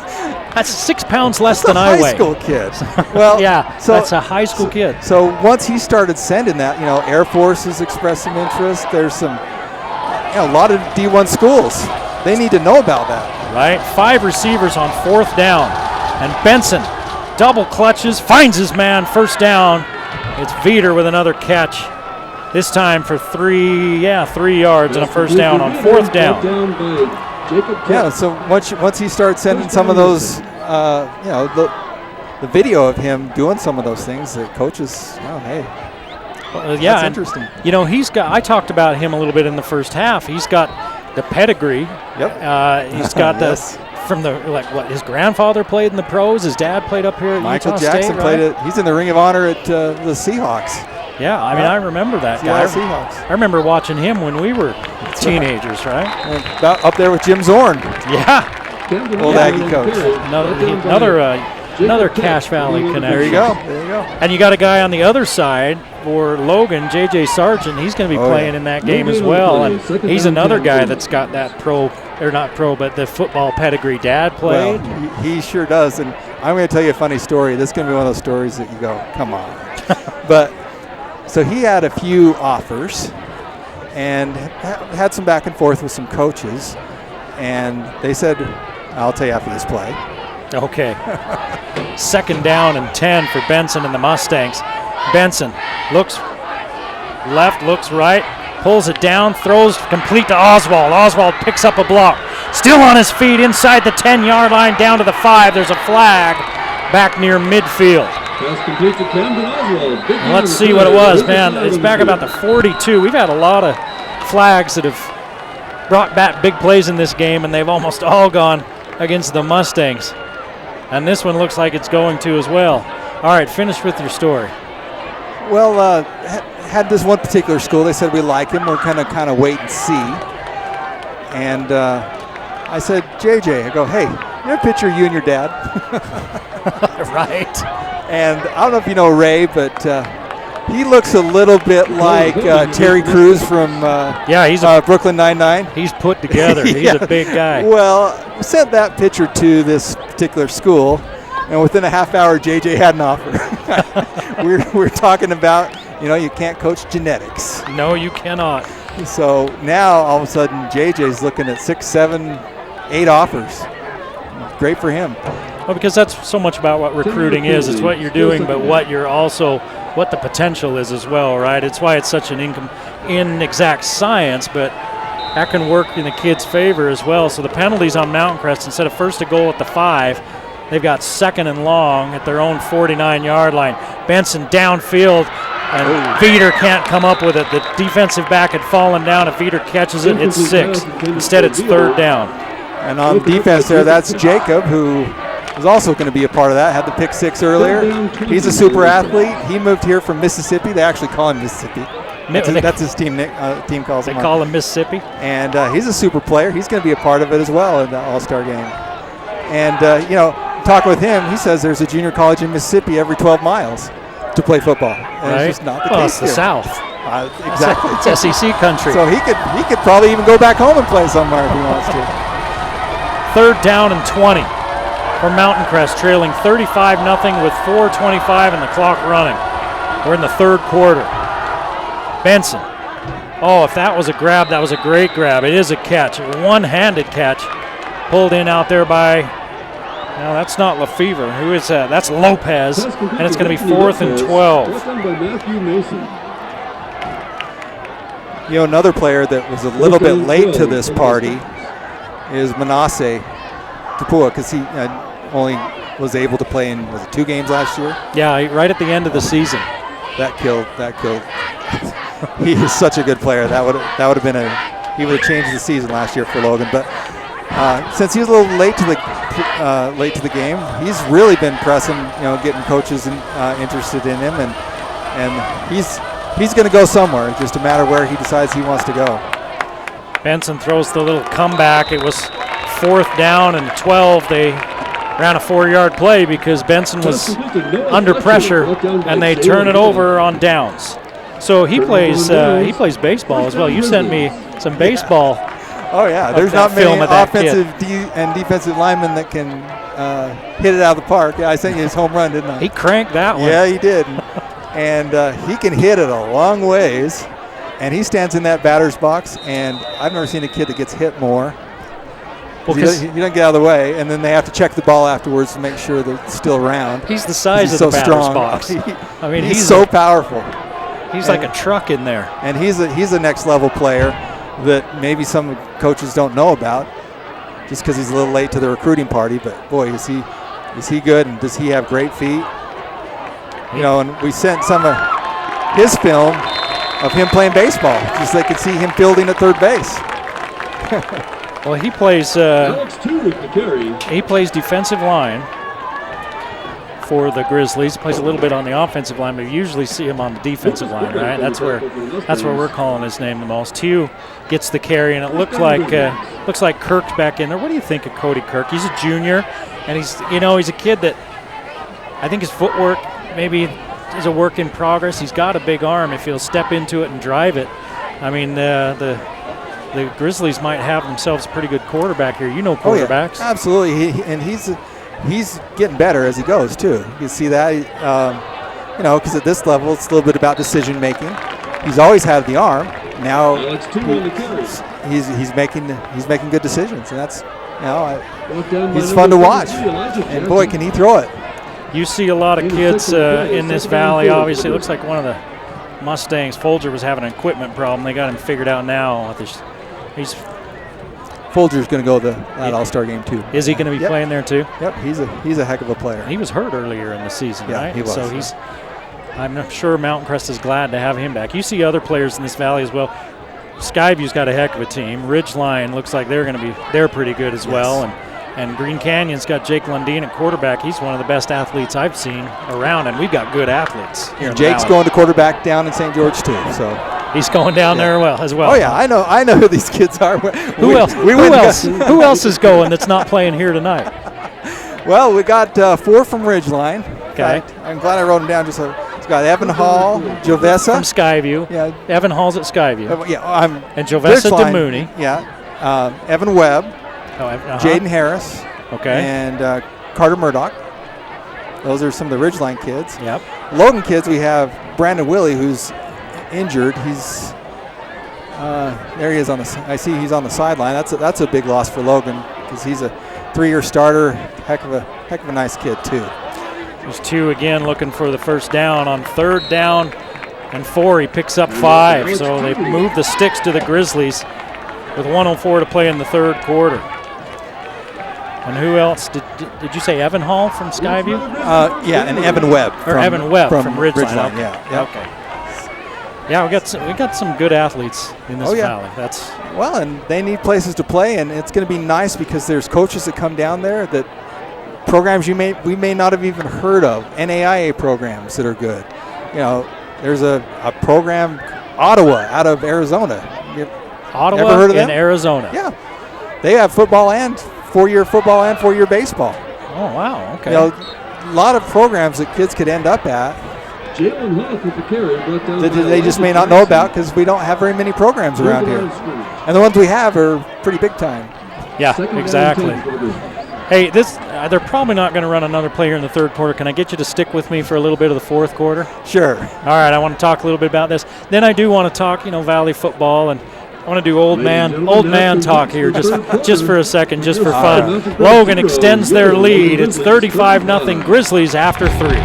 S1: That's 6 pounds less than I weigh.
S19: High school kid. Well,
S1: yeah, so that's a high school kid.
S19: So once he started sending that, Air Force has expressed some interest. There's some, a lot of D1 schools. They need to know about that.
S1: Right. 5 receivers on 4th down, and Benson double clutches, finds his man, 1st down. It's Veeder with another catch. This time for 3 yards and a 1st down on 4th down.
S19: Yeah, so once he starts sending some of those, the video of him doing some of those things, the coaches, that's interesting.
S1: I talked about him a little bit in the first half. He's got the pedigree.
S19: Yep.
S1: He's got his grandfather played in the pros. His dad played up here at
S19: Michael
S1: Utah
S19: Jackson
S1: State,
S19: played it. He's in the Ring of Honor at the Seahawks.
S1: Yeah, I remember that guy.
S19: Seahawks.
S1: I remember watching him when we were teenagers, right?
S19: Up there with Jim Zorn.
S1: Yeah.
S19: Old Aggie coach.
S1: Another Cache Valley connection.
S19: There you go.
S1: And you got a guy on the other side for Logan, J.J. Sargent. He's going to be playing in that game as well. And he's another guy that's got that but the football pedigree. Dad played.
S19: Well, he sure does. And I'm going to tell you a funny story. This is going to be one of those stories that you go, come on. But so he had a few offers and had some back and forth with some coaches. And they said, I'll tell you after this play.
S1: Okay. 2nd down and 10 for Benson and the Mustangs. Benson looks left, looks right, pulls it down, throws complete to Oswald. Oswald picks up a block. Still on his feet inside the 10-yard line down to the 5. There's a flag back near midfield. Let's see what it was, man. It's back about the 42. We've had a lot of flags that have brought back big plays in this game, and they've almost all gone against the Mustangs. And this one looks like it's going to as well. All right, finish with your story.
S19: Well, had this one particular school. They said we like him. We're kind of wait and see. And I said, JJ, I go, hey, you have a picture of you and your dad?
S1: Right.
S19: And I don't know if you know Ray, but he looks a little bit like Terry Crews from
S1: he's
S19: Brooklyn Nine-Nine.
S1: He's put together. He's a big guy.
S19: Well, we sent that picture to this particular school, and within a half hour, JJ had an offer. we're talking about, you can't coach genetics.
S1: No, you cannot.
S19: So now, all of a sudden, JJ's looking at 6, 7, 8 offers. Great for him.
S1: Well, because that's so much about what recruiting is. It's what you're doing, but what the potential is as well, right? It's why it's such an inexact science, but that can work in the kids' favor as well. So the penalties on Mountain Crest, instead of first and goal at the 5, they've got 2nd and long at their own 49-yard line. Benson downfield, and Veeder can't come up with it. The defensive back had fallen down. If Veeder catches it, it's 6. Instead, it's 3rd down.
S19: And on defense there, that's Jacob, who is also going to be a part of that. Had the pick 6 earlier. He's a super athlete. He moved here from Mississippi. They actually call him Mississippi. That's his team. Team calls him.
S1: They call him Mississippi.
S19: And he's a super player. He's going to be a part of it as well in the All-Star game. And talking with him, he says there's a junior college in Mississippi every 12 miles to play football. And
S1: right.
S19: It's just not the case
S1: it's the
S19: here.
S1: South.
S19: Exactly.
S1: It's SEC country.
S19: So he could probably even go back home and play somewhere if he wants to.
S1: 3rd down and 20 for Mountain Crest, trailing 35-0 with 4:25 and the clock running. We're in the 3rd quarter. Benson. Oh, if that was a grab, that was a great grab. It is a catch, a one-handed catch. Pulled in out there by, no, that's not Lefevre. Who is that? That's Lopez, and it's going to be 4th and 12.
S19: Another player that was a little bit late to this party is Manasseh Tapua, because he only was able to play in 2 games last year.
S1: Yeah, right at the end of the season.
S19: That killed. He is such a good player. That would have been he would have changed the season last year for Logan. But since he was a little late to the game, he's really been pressing, getting coaches interested in him, and he's going to go somewhere. It's just a matter where he decides he wants to go.
S1: Benson throws the little comeback. It was 4th down and 12. They ran a 4-yard play because Benson was under pressure, and they turn it over on downs. So he plays baseball as well. You sent me some baseball.
S19: Oh yeah, there's not many offensive and defensive linemen that can hit it out of the park. Yeah, I sent you his home run, didn't I?
S1: He cranked that one.
S19: Yeah, he did. And he can hit it a long ways. And he stands in that batter's box, and I've never seen a kid that gets hit more. Well, he doesn't get out of the way, and then they have to check the ball afterwards to make sure that it's still around.
S1: He's the size of the batter's box.
S19: I mean, he's so powerful.
S1: He's like a truck in there.
S19: And he's a next level player that maybe some coaches don't know about, just because he's a little late to the recruiting party. But boy, is he good, and does he have great feet? And we sent some of his film of him playing baseball, just so they could see him fielding at 3rd base.
S1: Well, he plays defensive line for the Grizzlies. He plays a little bit on the offensive line, but you usually see him on the defensive line, right? That's where we're calling his name the most. Tew gets the carry, and it looks like Kirk's back in there. What do you think of Cody Kirk? He's a junior, and he's a kid that I think his footwork maybe is a work in progress. He's got a big arm if he'll step into it and drive it. I mean, the Grizzlies might have themselves a pretty good quarterback here. Quarterbacks.
S19: Oh, yeah, absolutely. He's getting better as he goes too. You can see that, because at this level it's a little bit about decision making. He's always had the arm. Now he's making good decisions, and that's he's fun to watch. And boy, can he throw it!
S1: You see a lot of kids in this valley. Obviously, it looks like one of the Mustangs, Folger, was having an equipment problem. They got him figured out now.
S19: Folger's going to go to that All-Star game too.
S1: Is he going to be playing there too?
S19: Yep, he's a heck of a player.
S1: He was hurt earlier in the season, right?
S19: He was.
S1: So I'm sure Mountain Crest is glad to have him back. You see other players in this valley as well. Skyview's got a heck of a team. Ridgeline looks like they're pretty good as well, and Green Canyon's got Jake Lundeen at quarterback. He's one of the best athletes I've seen around, and we've got good athletes here.
S19: Jake's going to quarterback down in St. George too, so
S1: he's going down there as well.
S19: Oh yeah, I know who these kids are.
S1: Who else is going that's not playing here tonight?
S19: Well, we got 4 from Ridgeline.
S1: Okay,
S19: I'm glad I wrote them down. It's got Evan Hall, Jovessa
S1: from Skyview.
S19: Yeah,
S1: Evan Hall's at Skyview.
S19: And
S1: Jovessa DeMooney.
S19: Yeah, Evan Webb. Jaden Harris, and Carter Murdoch. Those are some of the Ridgeline kids.
S1: Yep.
S19: Logan kids, we have Brandon Willie, who's injured. He's there. He is on the. I see he's on the sideline. That's a big loss for Logan because he's a 3-year starter. Heck of a nice kid too.
S1: There's 2 again looking for the first down. On 3rd down and 4, he picks up 5. So they move the sticks to the Grizzlies. with 1:04 to play in the third quarter. And who else? Did you say Evan Hall from Skyview?
S19: Yeah, and Evan Webb.
S1: Evan Webb from Ridgeline.
S19: Yeah. Yep.
S1: Okay. Yeah, we got some good athletes in this valley. That's
S19: well, and they need places to play, and it's going to be nice because there's coaches that come down there that programs we may not have even heard of, NAIA programs that are good. You know, there's a program, Ottawa, out of Arizona.
S1: Ottawa
S19: ever heard of them?
S1: in Arizona.
S19: Yeah, they have football and 4-year football and 4-year baseball.
S1: Oh wow, okay.
S19: You know, a lot of programs that kids could end up at. They just may not know about because we don't have very many programs around here. And the ones we have are pretty big time.
S1: Yeah, exactly. Hey, they're probably not going to run another play here in the third quarter. Can I get you to stick with me for a little bit of the fourth quarter?
S19: Sure.
S1: All right, I want to talk a little bit about this. Then I do want to talk, Valley football, and I want to do old man talk here just for a second, just for fun. Logan extends their lead. It's 35-0 Grizzlies after 3.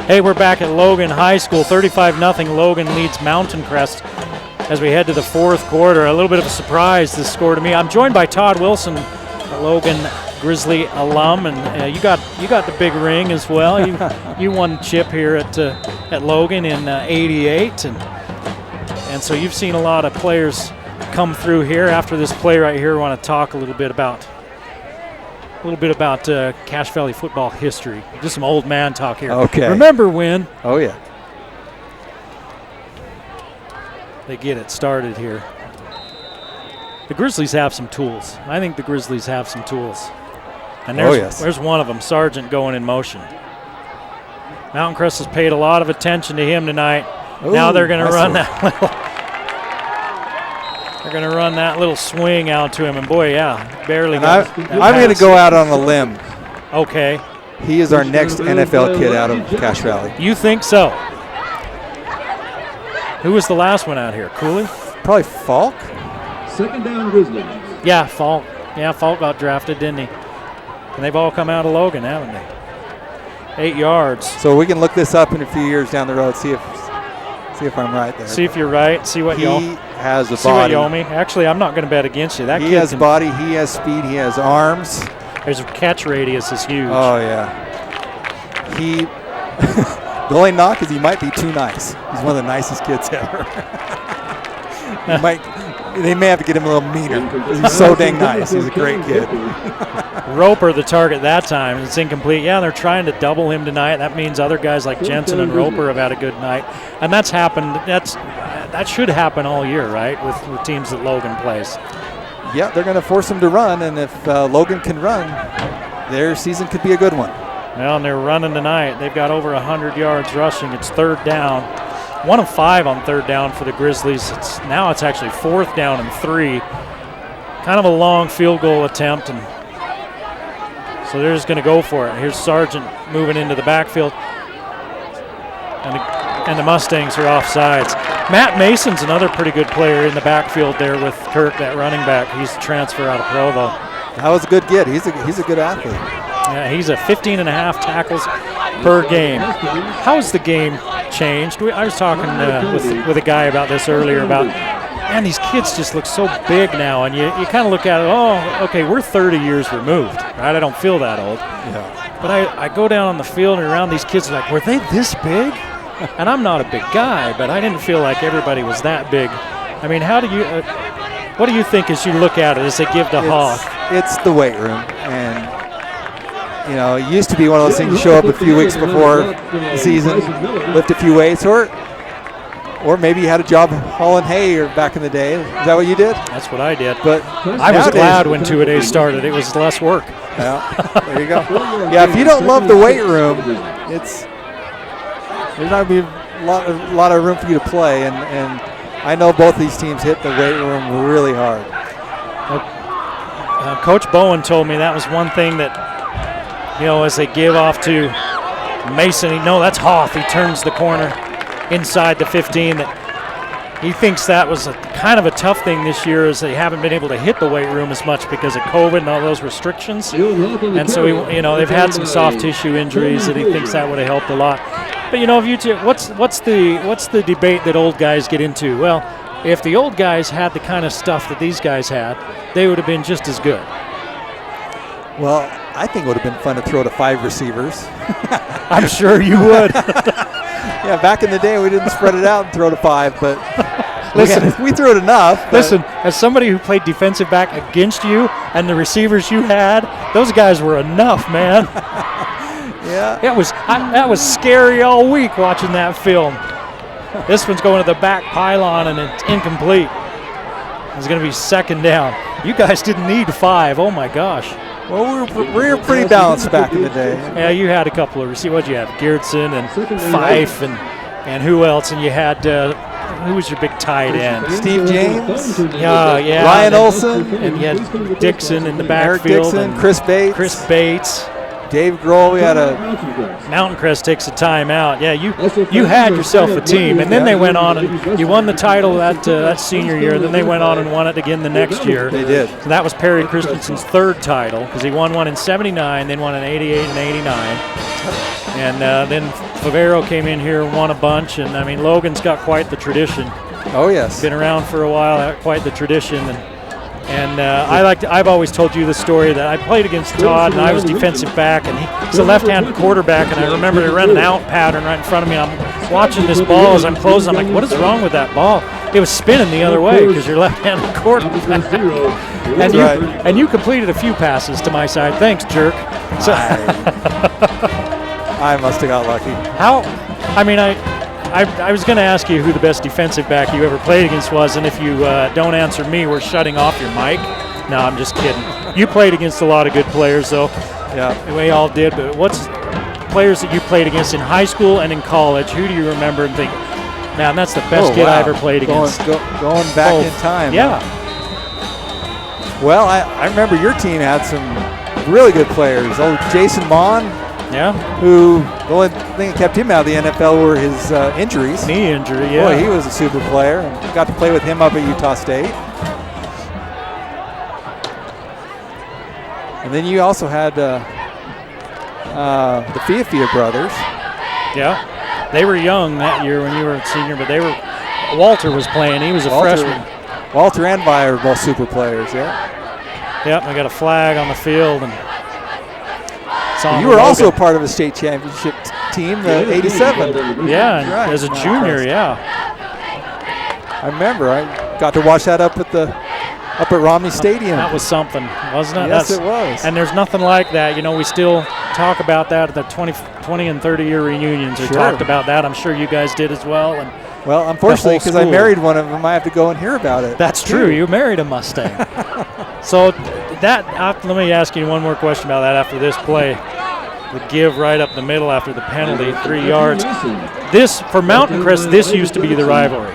S1: Hey, we're back at Logan High School. 35-0 Logan leads Mountain Crest as we head to the fourth quarter. A little bit of a surprise, this score to me. I'm joined by Todd Wilson, a Logan Grizzly alum, and you got the big ring as well. You won chip here at Logan in '88, and so you've seen a lot of players come through here. After this play right here, we want to talk a little bit about Cache Valley football history. Just some old man talk here.
S19: Okay.
S1: Remember when?
S19: Oh, yeah.
S1: They get it started here. The Grizzlies have some tools. I think the Grizzlies have some tools. And there's one of them, Sargent, going in motion. Mountain Crest has paid a lot of attention to him tonight.
S19: Ooh,
S1: now they're going to run that little. They're going to run that little swing out to him, and boy, barely.
S19: I'm going to go out on a limb.
S1: Okay.
S19: He is our next NFL kid out of Cache Valley.
S1: You think so? Who was the last one out here? Cooley?
S19: Probably Falk.
S4: Second down, Grizzlies.
S1: Yeah, Falk. Yeah, Falk got drafted, didn't he? And they've all come out of Logan, haven't they? 8 yards.
S19: So we can look this up in a few years down the road, see if I'm right there.
S1: See if you're right. See what
S19: he has a body.
S1: See what you owe me. Actually, I'm not going to bet against you.
S19: He has body. He has speed. He has arms.
S1: His catch radius is huge.
S19: Oh yeah. The only knock is he might be too nice. He's one of the nicest kids ever. They may have to get him a little meaner. He's so dang nice. He's a great kid.
S1: Roper, the target that time. It's incomplete. Yeah, they're trying to double him tonight. That means other guys like Jensen and Roper have had a good night. And that's happened. That should happen all year, right, with teams that Logan plays.
S19: Yeah, they're going to force him to run, and if Logan can run, their season could be a good one.
S1: Well, and they're running tonight. They've got over 100 yards rushing. It's third down. 1 of 5 on third down for the Grizzlies. Now it's actually 4th down and 3. Kind of a long field goal attempt, and so they're just going to go for it. Here's Sargent moving into the backfield, and the Mustangs are offsides. Matt Mason's another pretty good player in the backfield there with Kirk, that running back. He's a transfer out of Provo.
S19: That was a good get. He's a good athlete.
S1: Yeah, he's a 15.5 tackles per game. How's the game changed? I was talking with a guy about this earlier about, man, these kids just look so big now, and you kind of look at it, oh, okay, we're 30 years removed, right? I don't feel that old.
S19: Yeah.
S1: But I go down on the field and around these kids, like, were they this big? And I'm not a big guy, but I didn't feel like everybody was that big. I mean, what do you think as you look at it as they give the hawk?
S19: It's the weight room, and it used to be one of those things you show up a few weeks before the season, lift a few weights, or Or maybe you had a job hauling hay or back in the day. Is that what you did?
S1: That's what I did.
S19: But
S1: I was glad when 2-a-days started. It was less work.
S19: Yeah, there you go. Yeah, if you don't love the weight room, there's not going to be a lot of room for you to play. And I know both these teams hit the weight room really hard.
S1: Coach Bowen told me that was one thing that, as they give off to Mason, that's Hoff. He turns the corner inside the 15. That he thinks that was kind of a tough thing this year, as they haven't been able to hit the weight room as much because of COVID and all those restrictions. And so they've had some soft tissue injuries that he thinks that would have helped a lot. But what's the debate that old guys get into? Well, if the old guys had the kind of stuff that these guys had, they would have been just as good.
S19: Well, I think it would have been fun to throw to 5 receivers.
S1: I'm sure you would.
S19: Yeah, back in the day, we didn't spread it out and throw to 5, but listen, we threw it enough.
S1: Listen, as somebody who played defensive back against you and the receivers you had, those guys were enough, man.
S19: Yeah.
S1: That was scary all week watching that film. This one's going to the back pylon, and it's incomplete. It's going to be second down. You guys didn't need 5. Oh, my gosh.
S19: Well, we were pretty balanced back in the day.
S1: Yeah, you had a couple of receivers. What'd you have? Gertson and Fife and who else? And you had, who was your big tight end?
S19: Steve James.
S1: Yeah.
S19: Ryan Olson.
S1: And you had Dixon in the
S19: Eric
S1: backfield.
S19: Dixon, Chris
S1: Bates.
S19: Dave Grohl. We had a
S1: Mountain Crest takes a timeout. Yeah, you had yourself a team, and then they went on and you won the title that senior year. Then they went on and won it again the next year.
S19: They did.
S1: So that was Perry Christensen's 3rd title, because he won one in '79, then one in '88 and '89, and then Favero came in here and won a bunch. And I mean, Logan's got quite the tradition.
S19: Oh yes,
S1: been around for a while, quite the tradition. And I've always told you the story that I played against Todd, and I was defensive back, and he's a left-handed quarterback, and I remember they ran an out pattern right in front of me. I'm watching this ball as I'm closing. I'm like, what is wrong with that ball? It was spinning the other way because you're left-handed quarterback. And you completed a few passes to my side. Thanks, jerk. So
S19: I must have got lucky.
S1: I was going to ask you who the best defensive back you ever played against was, and if you don't answer me, we're shutting off your mic. No, I'm just kidding. You played against a lot of good players, though.
S19: Yeah.
S1: We all did, but what's players that you played against in high school and in college? Who do you remember and think, man, that's the best kid I ever played against?
S19: Going back in time.
S1: Yeah.
S19: Well, I remember your team had some really good players. Jason Mon.
S1: Yeah.
S19: Who, the only thing that kept him out of the NFL were his injuries.
S1: Knee injury, yeah.
S19: Boy, he was a super player. And got to play with him up at Utah State. And then you also had the Fiafia brothers.
S1: Yeah. They were young that year when you were a senior, but Walter was playing. He was a freshman.
S19: Walter and Vi are both super players, yeah.
S1: Yep, I got a flag on the field. And
S19: you were also part of a state championship team, the '87.
S1: Yeah,
S19: right.
S1: As a junior, yeah.
S19: I remember. I got to watch that up at Romney Stadium.
S1: That was something, wasn't it?
S19: Yes, it was.
S1: And there's nothing like that. We still talk about that at the 20 and 30-year reunions. We talked about that. I'm sure you guys did as well. And
S19: well, unfortunately, because I married one of them, I have to go and hear about it.
S1: That's true. You married a Mustang. So let me ask you one more question about that after this play. The give right up the middle after the penalty, 3 yards. This, for Mountain Crest, this used to be the rivalry.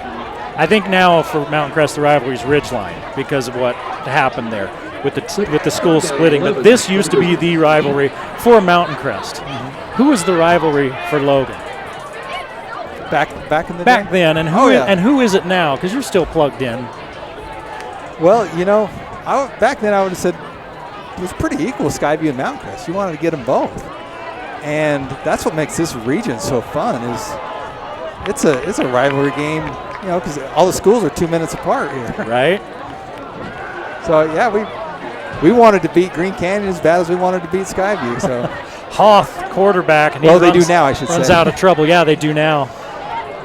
S1: I think now for Mountain Crest, the rivalry is Ridgeline because of what happened there with the school splitting. But this used to be the rivalry for Mountain Crest. Mm-hmm. Who was the rivalry for Logan?
S19: Back in the
S1: back
S19: day?
S1: then, and who is it now? Because you're still plugged in.
S19: Well, back then I would have said it was pretty equal, Skyview and Mountain Crest. You wanted to get them both, and that's what makes this region so fun. Is it's a rivalry game, because all the schools are 2 minutes apart here.
S1: Right.
S19: So yeah, we wanted to beat Green Canyon as bad as we wanted to beat Skyview. So
S1: Hoth, quarterback, and
S19: they do now. I should say
S1: runs out of trouble. Yeah, they do now.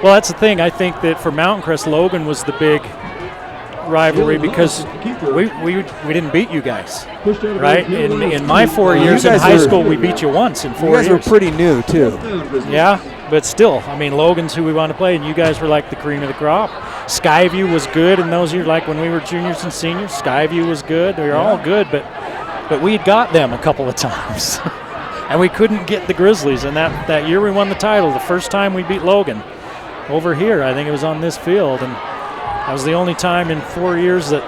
S1: Well, that's the thing. I think that for Mountain Crest, Logan was the big rivalry because we didn't beat you guys, right? In my 4 years in high school, we beat you once in 4 years.
S19: You guys were pretty new too.
S1: Yeah. But still, I mean, Logan's who we want to play, and you guys were like the cream of the crop. Skyview was good in those years, like when we were juniors and seniors. Skyview was good. They were all good, but we'd got them a couple of times. And we couldn't get the Grizzlies. And that year we won the title, the first time we beat Logan over here. I think it was on this field. And that was the only time in 4 years that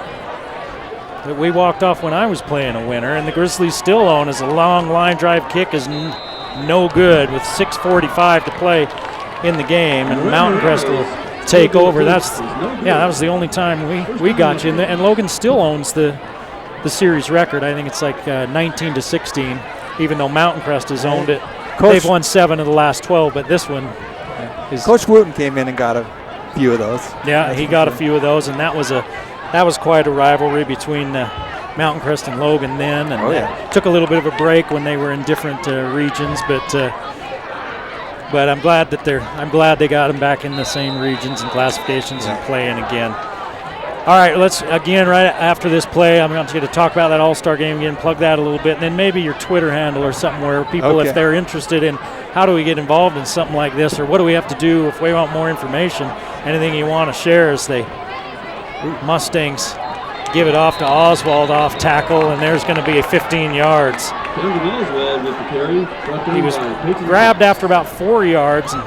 S1: we walked off when I was playing a winner. And the Grizzlies still own as a long line drive kick is no good with 6:45 to play in the game. And Mountain Crest will take over. That was the only time we got you. And Logan still owns the series record. I think it's like 19-16. Even though Mountain Crest has owned it. They've won 7 of the last 12, but this one is...
S19: Coach Wooten came in and got a few of those.
S1: Yeah, he got a few of those, and that was quite a rivalry between Mountain Crest and Logan then. And took a little bit of a break when they were in different regions, but I'm glad they got them back in the same regions and classifications and playing again. All right, let's, again, right after this play, I'm going to get to talk about that All-Star game again, plug that a little bit, and then maybe your Twitter handle or something where people, if they're interested in how do we get involved in something like this, or what do we have to do if we want more information, anything you want to share as they Mustangs give it off to Oswald off tackle, and there's going to be a 15 yards.
S4: Oswald with the carry.
S1: He was grabbed after about 4 yards, and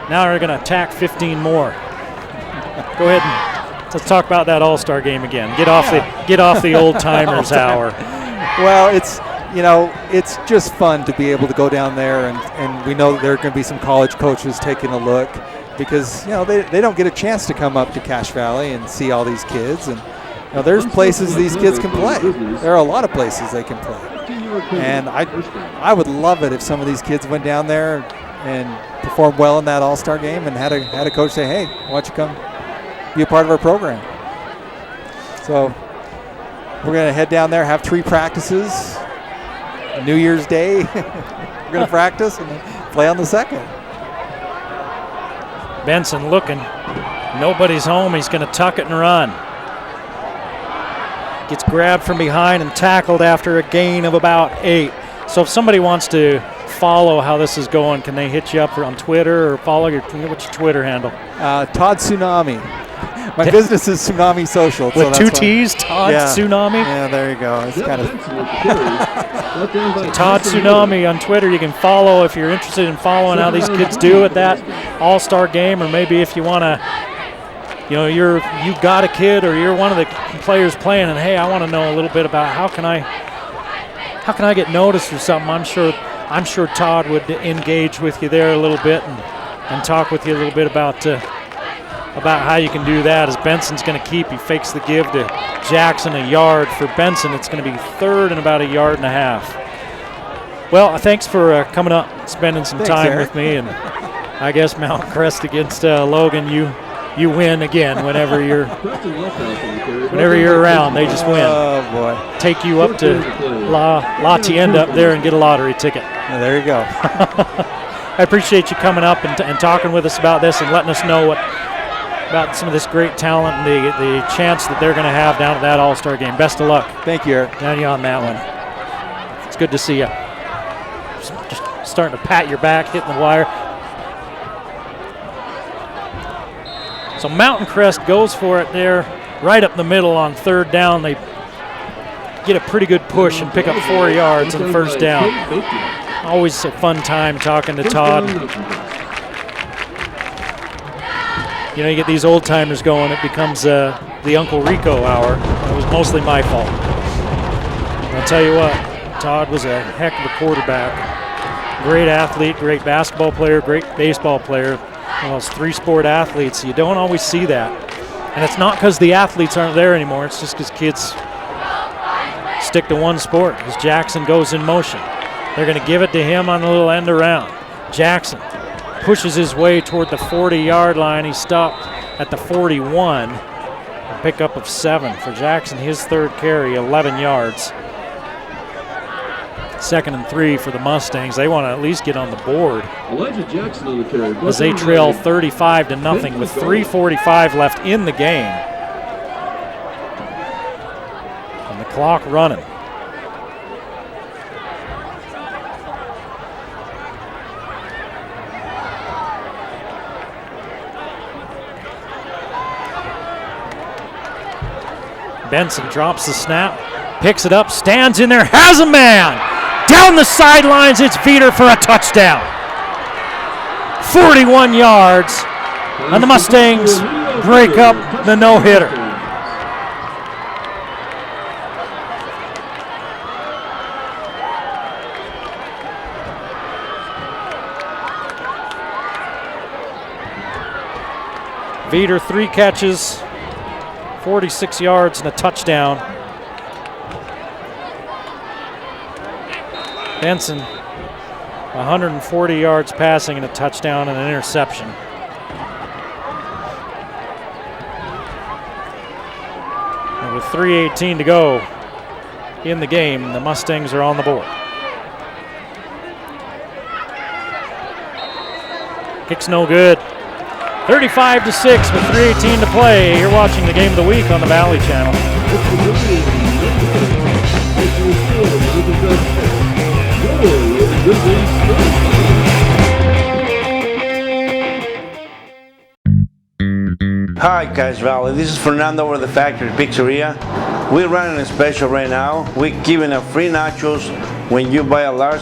S1: now they're going to attack 15 more. Go ahead and let's talk about that All-Star game again. Get off the old timers hour.
S19: Well, it's just fun to be able to go down there, and we know that there are going to be some college coaches taking a look because they don't get a chance to come up to Cache Valley and see all these kids, and there's places these kids can play. There are a lot of places they can play, and I would love it if some of these kids went down there and performed well in that All-Star game and had a coach say, hey, why don't you come be a part of our program. So we're going to head down there, have 3 practices. New Year's Day, we're going to practice and then play on the 2nd.
S1: Benson looking. Nobody's home. He's going to tuck it and run. Gets grabbed from behind and tackled after a gain of about 8. So if somebody wants to follow how this is going, can they hit you up on Twitter or follow what's your Twitter handle?
S19: Todd Tsunami. My business is Tsunami Social.
S1: With 2 T's, Todd Tsunami?
S19: Yeah, there you go. It's kind of
S1: Todd Tsunami on Twitter. You can follow if you're interested in following how these kids do at that All-Star game, or maybe if you want to, you've got a kid or you're one of the players playing, and hey, I want to know a little bit about how can I get noticed or something. I'm sure Todd would engage with you there a little bit and talk with you a little bit about how you can do that. As Benson's going to keep, he fakes the give to Jackson, a yard. For Benson, it's going to be 3rd and about 1.5 yards. Well, thanks for coming up, spending some time with me, and I guess Mountain Crest against Logan, you win again whenever you're around. They just win.
S19: Oh boy!
S1: Take you up to La Tienda up there and get a lottery ticket.
S19: Yeah, there you go.
S1: I appreciate you coming up and talking with us about this and letting us know about some of this great talent and the chance that they're going to have down at that All-Star game. Best of luck.
S19: Thank you, Eric.
S1: Down you on that one. It's good to see you. Just starting to pat your back, hitting the wire. So Mountain Crest goes for it there, right up the middle on 3rd down. They get a pretty good push and pick up 4 yards on 1st down. Always a fun time talking to Todd. You get these old timers going, it becomes the Uncle Rico hour. It was mostly my fault. I'll tell you what, Todd was a heck of a quarterback. Great athlete, great basketball player, great baseball player. Well, it's 3 sport athletes. You don't always see that. And it's not because the athletes aren't there anymore. It's just because kids stick to one sport. As Jackson goes in motion. They're going to give it to him on the little end around. Jackson pushes his way toward the 40-yard line. He stopped at the 41. A pickup of 7 for Jackson. His 3rd carry, 11 yards. 2nd and 3 for the Mustangs. They want to at least get on the board.
S4: Elijah Jackson on the carry.
S1: As they trail 35-0 with 3:45 left in the game. And the clock running. Benson drops the snap, picks it up, stands in there, has a man! Down the sidelines, it's Veter for a touchdown. 41 yards, and the Mustangs break up the no-hitter. Veter 3 catches, 46 yards and a touchdown. Benson 140 yards passing and a touchdown and an interception. And with 3:18 to go in the game, the Mustangs are on the board. Kick's no good. 35-6 with 3:18 to play. You're watching the game of the week on the Valley Channel.
S20: Hi Cache Valley, this is Fernando over the Factory Pizzeria. We're running a special right now. We're giving a free nachos when you buy a large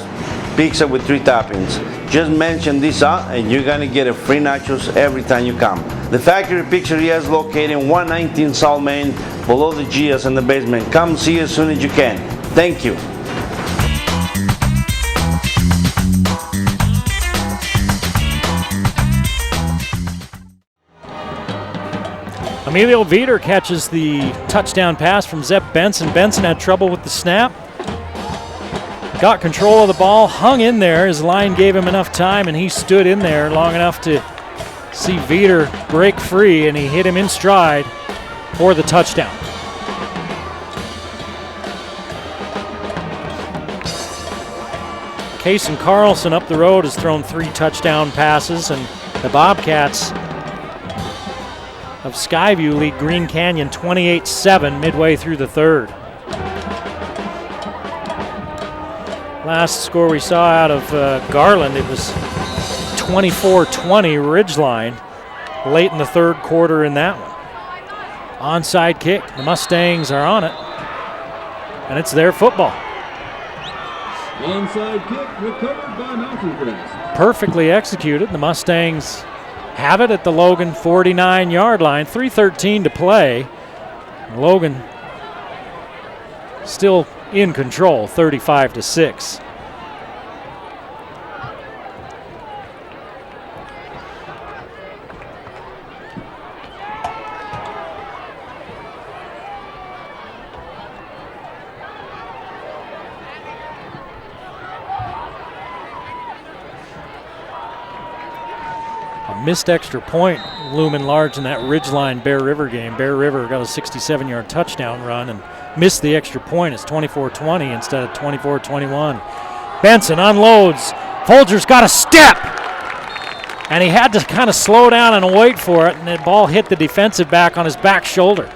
S20: pizza with 3 toppings. Just mention this out and you're gonna get a free nachos every time you come. The Factory Pizzeria is located in 119 South Main, below the Gias in the basement. Come see as soon as you can. Thank you.
S1: Emilio Veter catches the touchdown pass from Zeb Benson. Benson had trouble with the snap. Got control of the ball, hung in there. His line gave him enough time, and he stood in there long enough to see Veter break free, and he hit him in stride for the touchdown. Kason Carlson up the road has thrown 3 touchdown passes, and the Bobcats of Skyview lead Green Canyon 28-7 midway through the third. Last score we saw out of Garland, it was 24-20 Ridgeline late in the third quarter in that one. Onside kick, the Mustangs are on it, and it's their football.
S4: Onside kick recovered by Mountain Crest.
S1: Perfectly executed. The Mustangs have it at the Logan 49-yard line, 3:13 to play. Logan still in control, 35-6. Missed extra point looming large in that Ridgeline Bear River game. Bear River got a 67-yard touchdown run and missed the extra point. It's 24-20 instead of 24-21. Benson unloads. Folger's got a step. And he had to kind of slow down and wait for it, and the ball hit the defensive back on his back shoulder.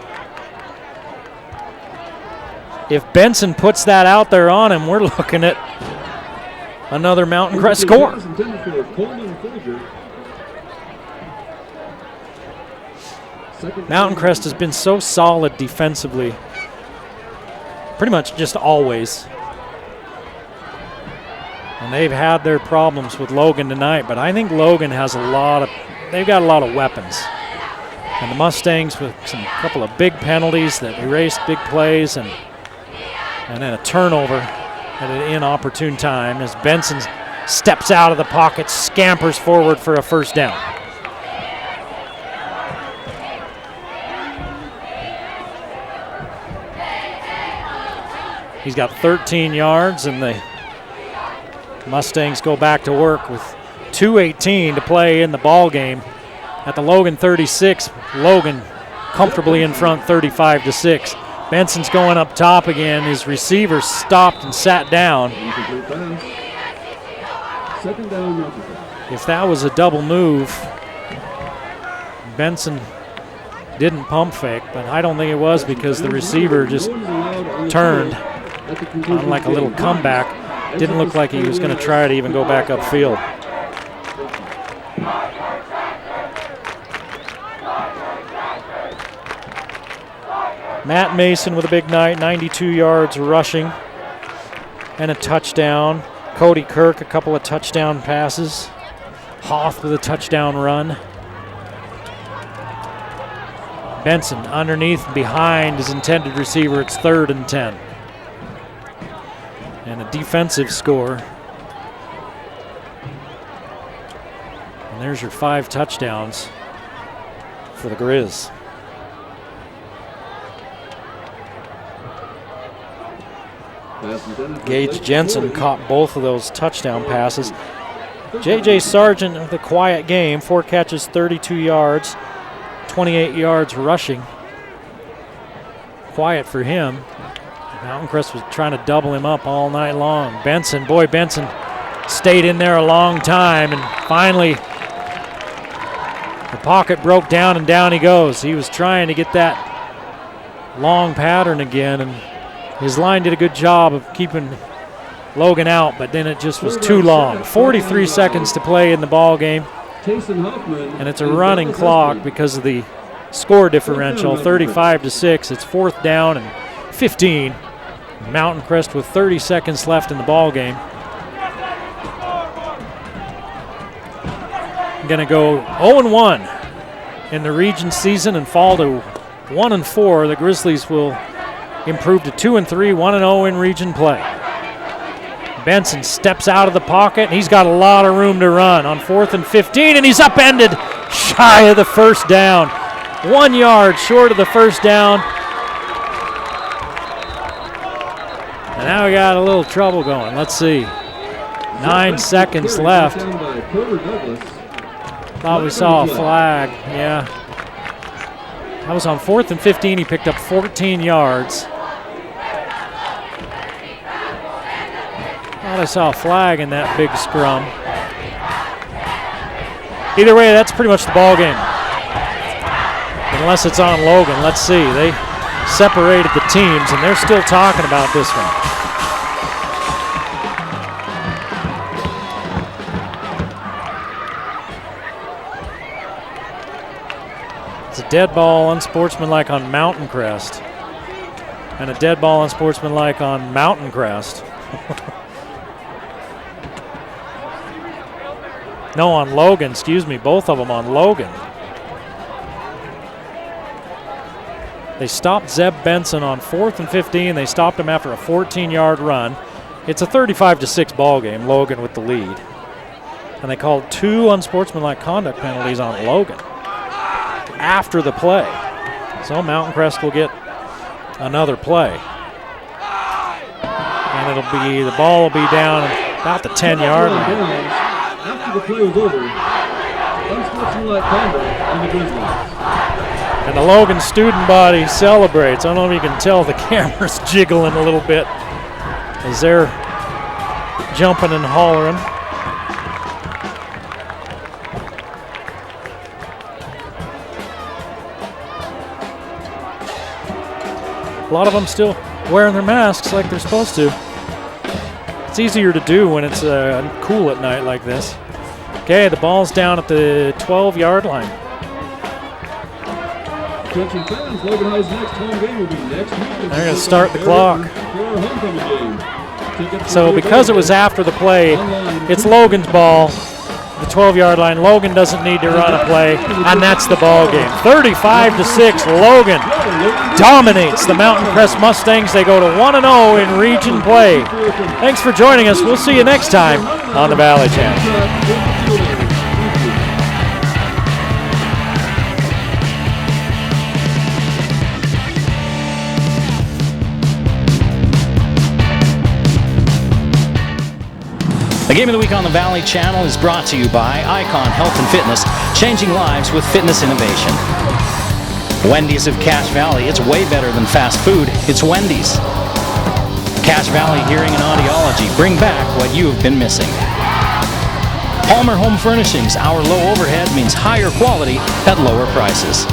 S1: If Benson puts that out there on him, we're looking at another Mountain Crest score. Mountain Crest has been so solid defensively, pretty much just always. And they've had their problems with Logan tonight, but I think Logan has they've got a lot of weapons. And the Mustangs with a couple of big penalties that erased big plays and then a turnover at an inopportune time as Benson steps out of the pocket, scampers forward for a first down. He's got 13 yards, and the Mustangs go back to work with 2:18 to play in the ball game. At the Logan 36, Logan comfortably in front, 35-6. Benson's going up top again. His receiver stopped and sat down. If that was a double move, Benson didn't pump fake, but I don't think it was because the receiver just turned on like a little comeback. Didn't look like he was going to try to even go back upfield. Matt Mason with a big night, 92 yards rushing and a touchdown. Cody Kirk, a couple of touchdown passes. Hoff with a touchdown run. Benson underneath behind his intended receiver. It's 3rd and 10. And a defensive score. And there's your 5 touchdowns for the Grizz. Gage Jensen caught both of those touchdown passes. J.J. Sargent with a quiet game, 4 catches, 32 yards, 28 yards rushing. Quiet for him. Mountain Crest was trying to double him up all night long. Benson stayed in there a long time, and finally the pocket broke down and down he goes. He was trying to get that long pattern again, and his line did a good job of keeping Logan out, but then it just was too long. 43 seconds to play in the ball game, and it's a running clock because of the score differential, 35-6. It's 4th down and 15. Mountain Crest with 30 seconds left in the ball game. Going to go 0-1 in the region season and fall to 1-4. The Grizzlies will improve to 2-3, 1-0 in region play. Benson steps out of the pocket, and he's got a lot of room to run on 4th and 15, and he's upended shy of the first down. 1 yard short of the first down. And now we got a little trouble going. Let's see. 9 seconds left. Thought we saw a flag. Yeah. That was on 4th and 15. He picked up 14 yards. Thought I saw a flag in that big scrum. Either way, that's pretty much the ball game. Unless it's on Logan. Let's see. They separated the teams, and they're still talking about this one. It's a dead ball, unsportsmanlike on Mountain Crest, and a dead ball, unsportsmanlike on Mountain Crest. No, on Logan, excuse me, both of them on Logan. They stopped Zeb Benson on 4th and 15. They stopped him after a 14-yard run. It's a 35-6 ball game, Logan with the lead. And they called 2 unsportsmanlike conduct penalties on Logan after the play. So Mountain Crest will get another play. And the ball will be down about the 10-yard line.
S4: After the play was over, unsportsmanlike conduct on the Grizzlies.
S1: And the Logan student body celebrates. I don't know if you can tell, the camera's jiggling a little bit as they're jumping and hollering. A lot of them still wearing their masks like they're supposed to. It's easier to do when it's cool at night like this. Okay, the ball's down at the 12-yard line.
S4: Attention fans, Logan High's next home game will be next week.
S1: They're going to start the clock. So because it was after the play, it's Logan's ball, the 12-yard line. Logan doesn't need to run a play, and that's the ball game. 35-6, Logan dominates the Mountain Crest Mustangs. They go to 1-0 in region play. Thanks for joining us. We'll see you next time on the Valley Channel.
S21: The Game of the Week on the Valley Channel is brought to you by Icon Health and Fitness, changing lives with fitness innovation. Wendy's of Cache Valley, it's way better than fast food, it's Wendy's. Cache Valley Hearing and Audiology, bring back what you have been missing. Palmer Home Furnishings, our low overhead means higher quality at lower prices.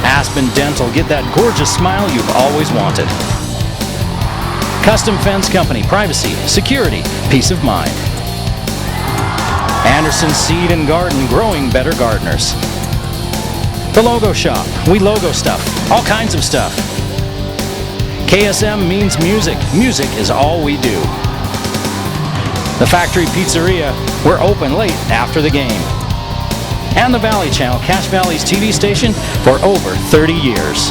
S21: Aspen Dental, get that gorgeous smile you've always wanted. Custom Fence Company, privacy, security, peace of mind. Anderson Seed and Garden, growing better gardeners. The Logo Shop. We logo stuff. All kinds of stuff. KSM means music. Music is all we do. The Factory Pizzeria. We're open late after the game. And the Valley Channel, Cache Valley's TV station for over 30 years.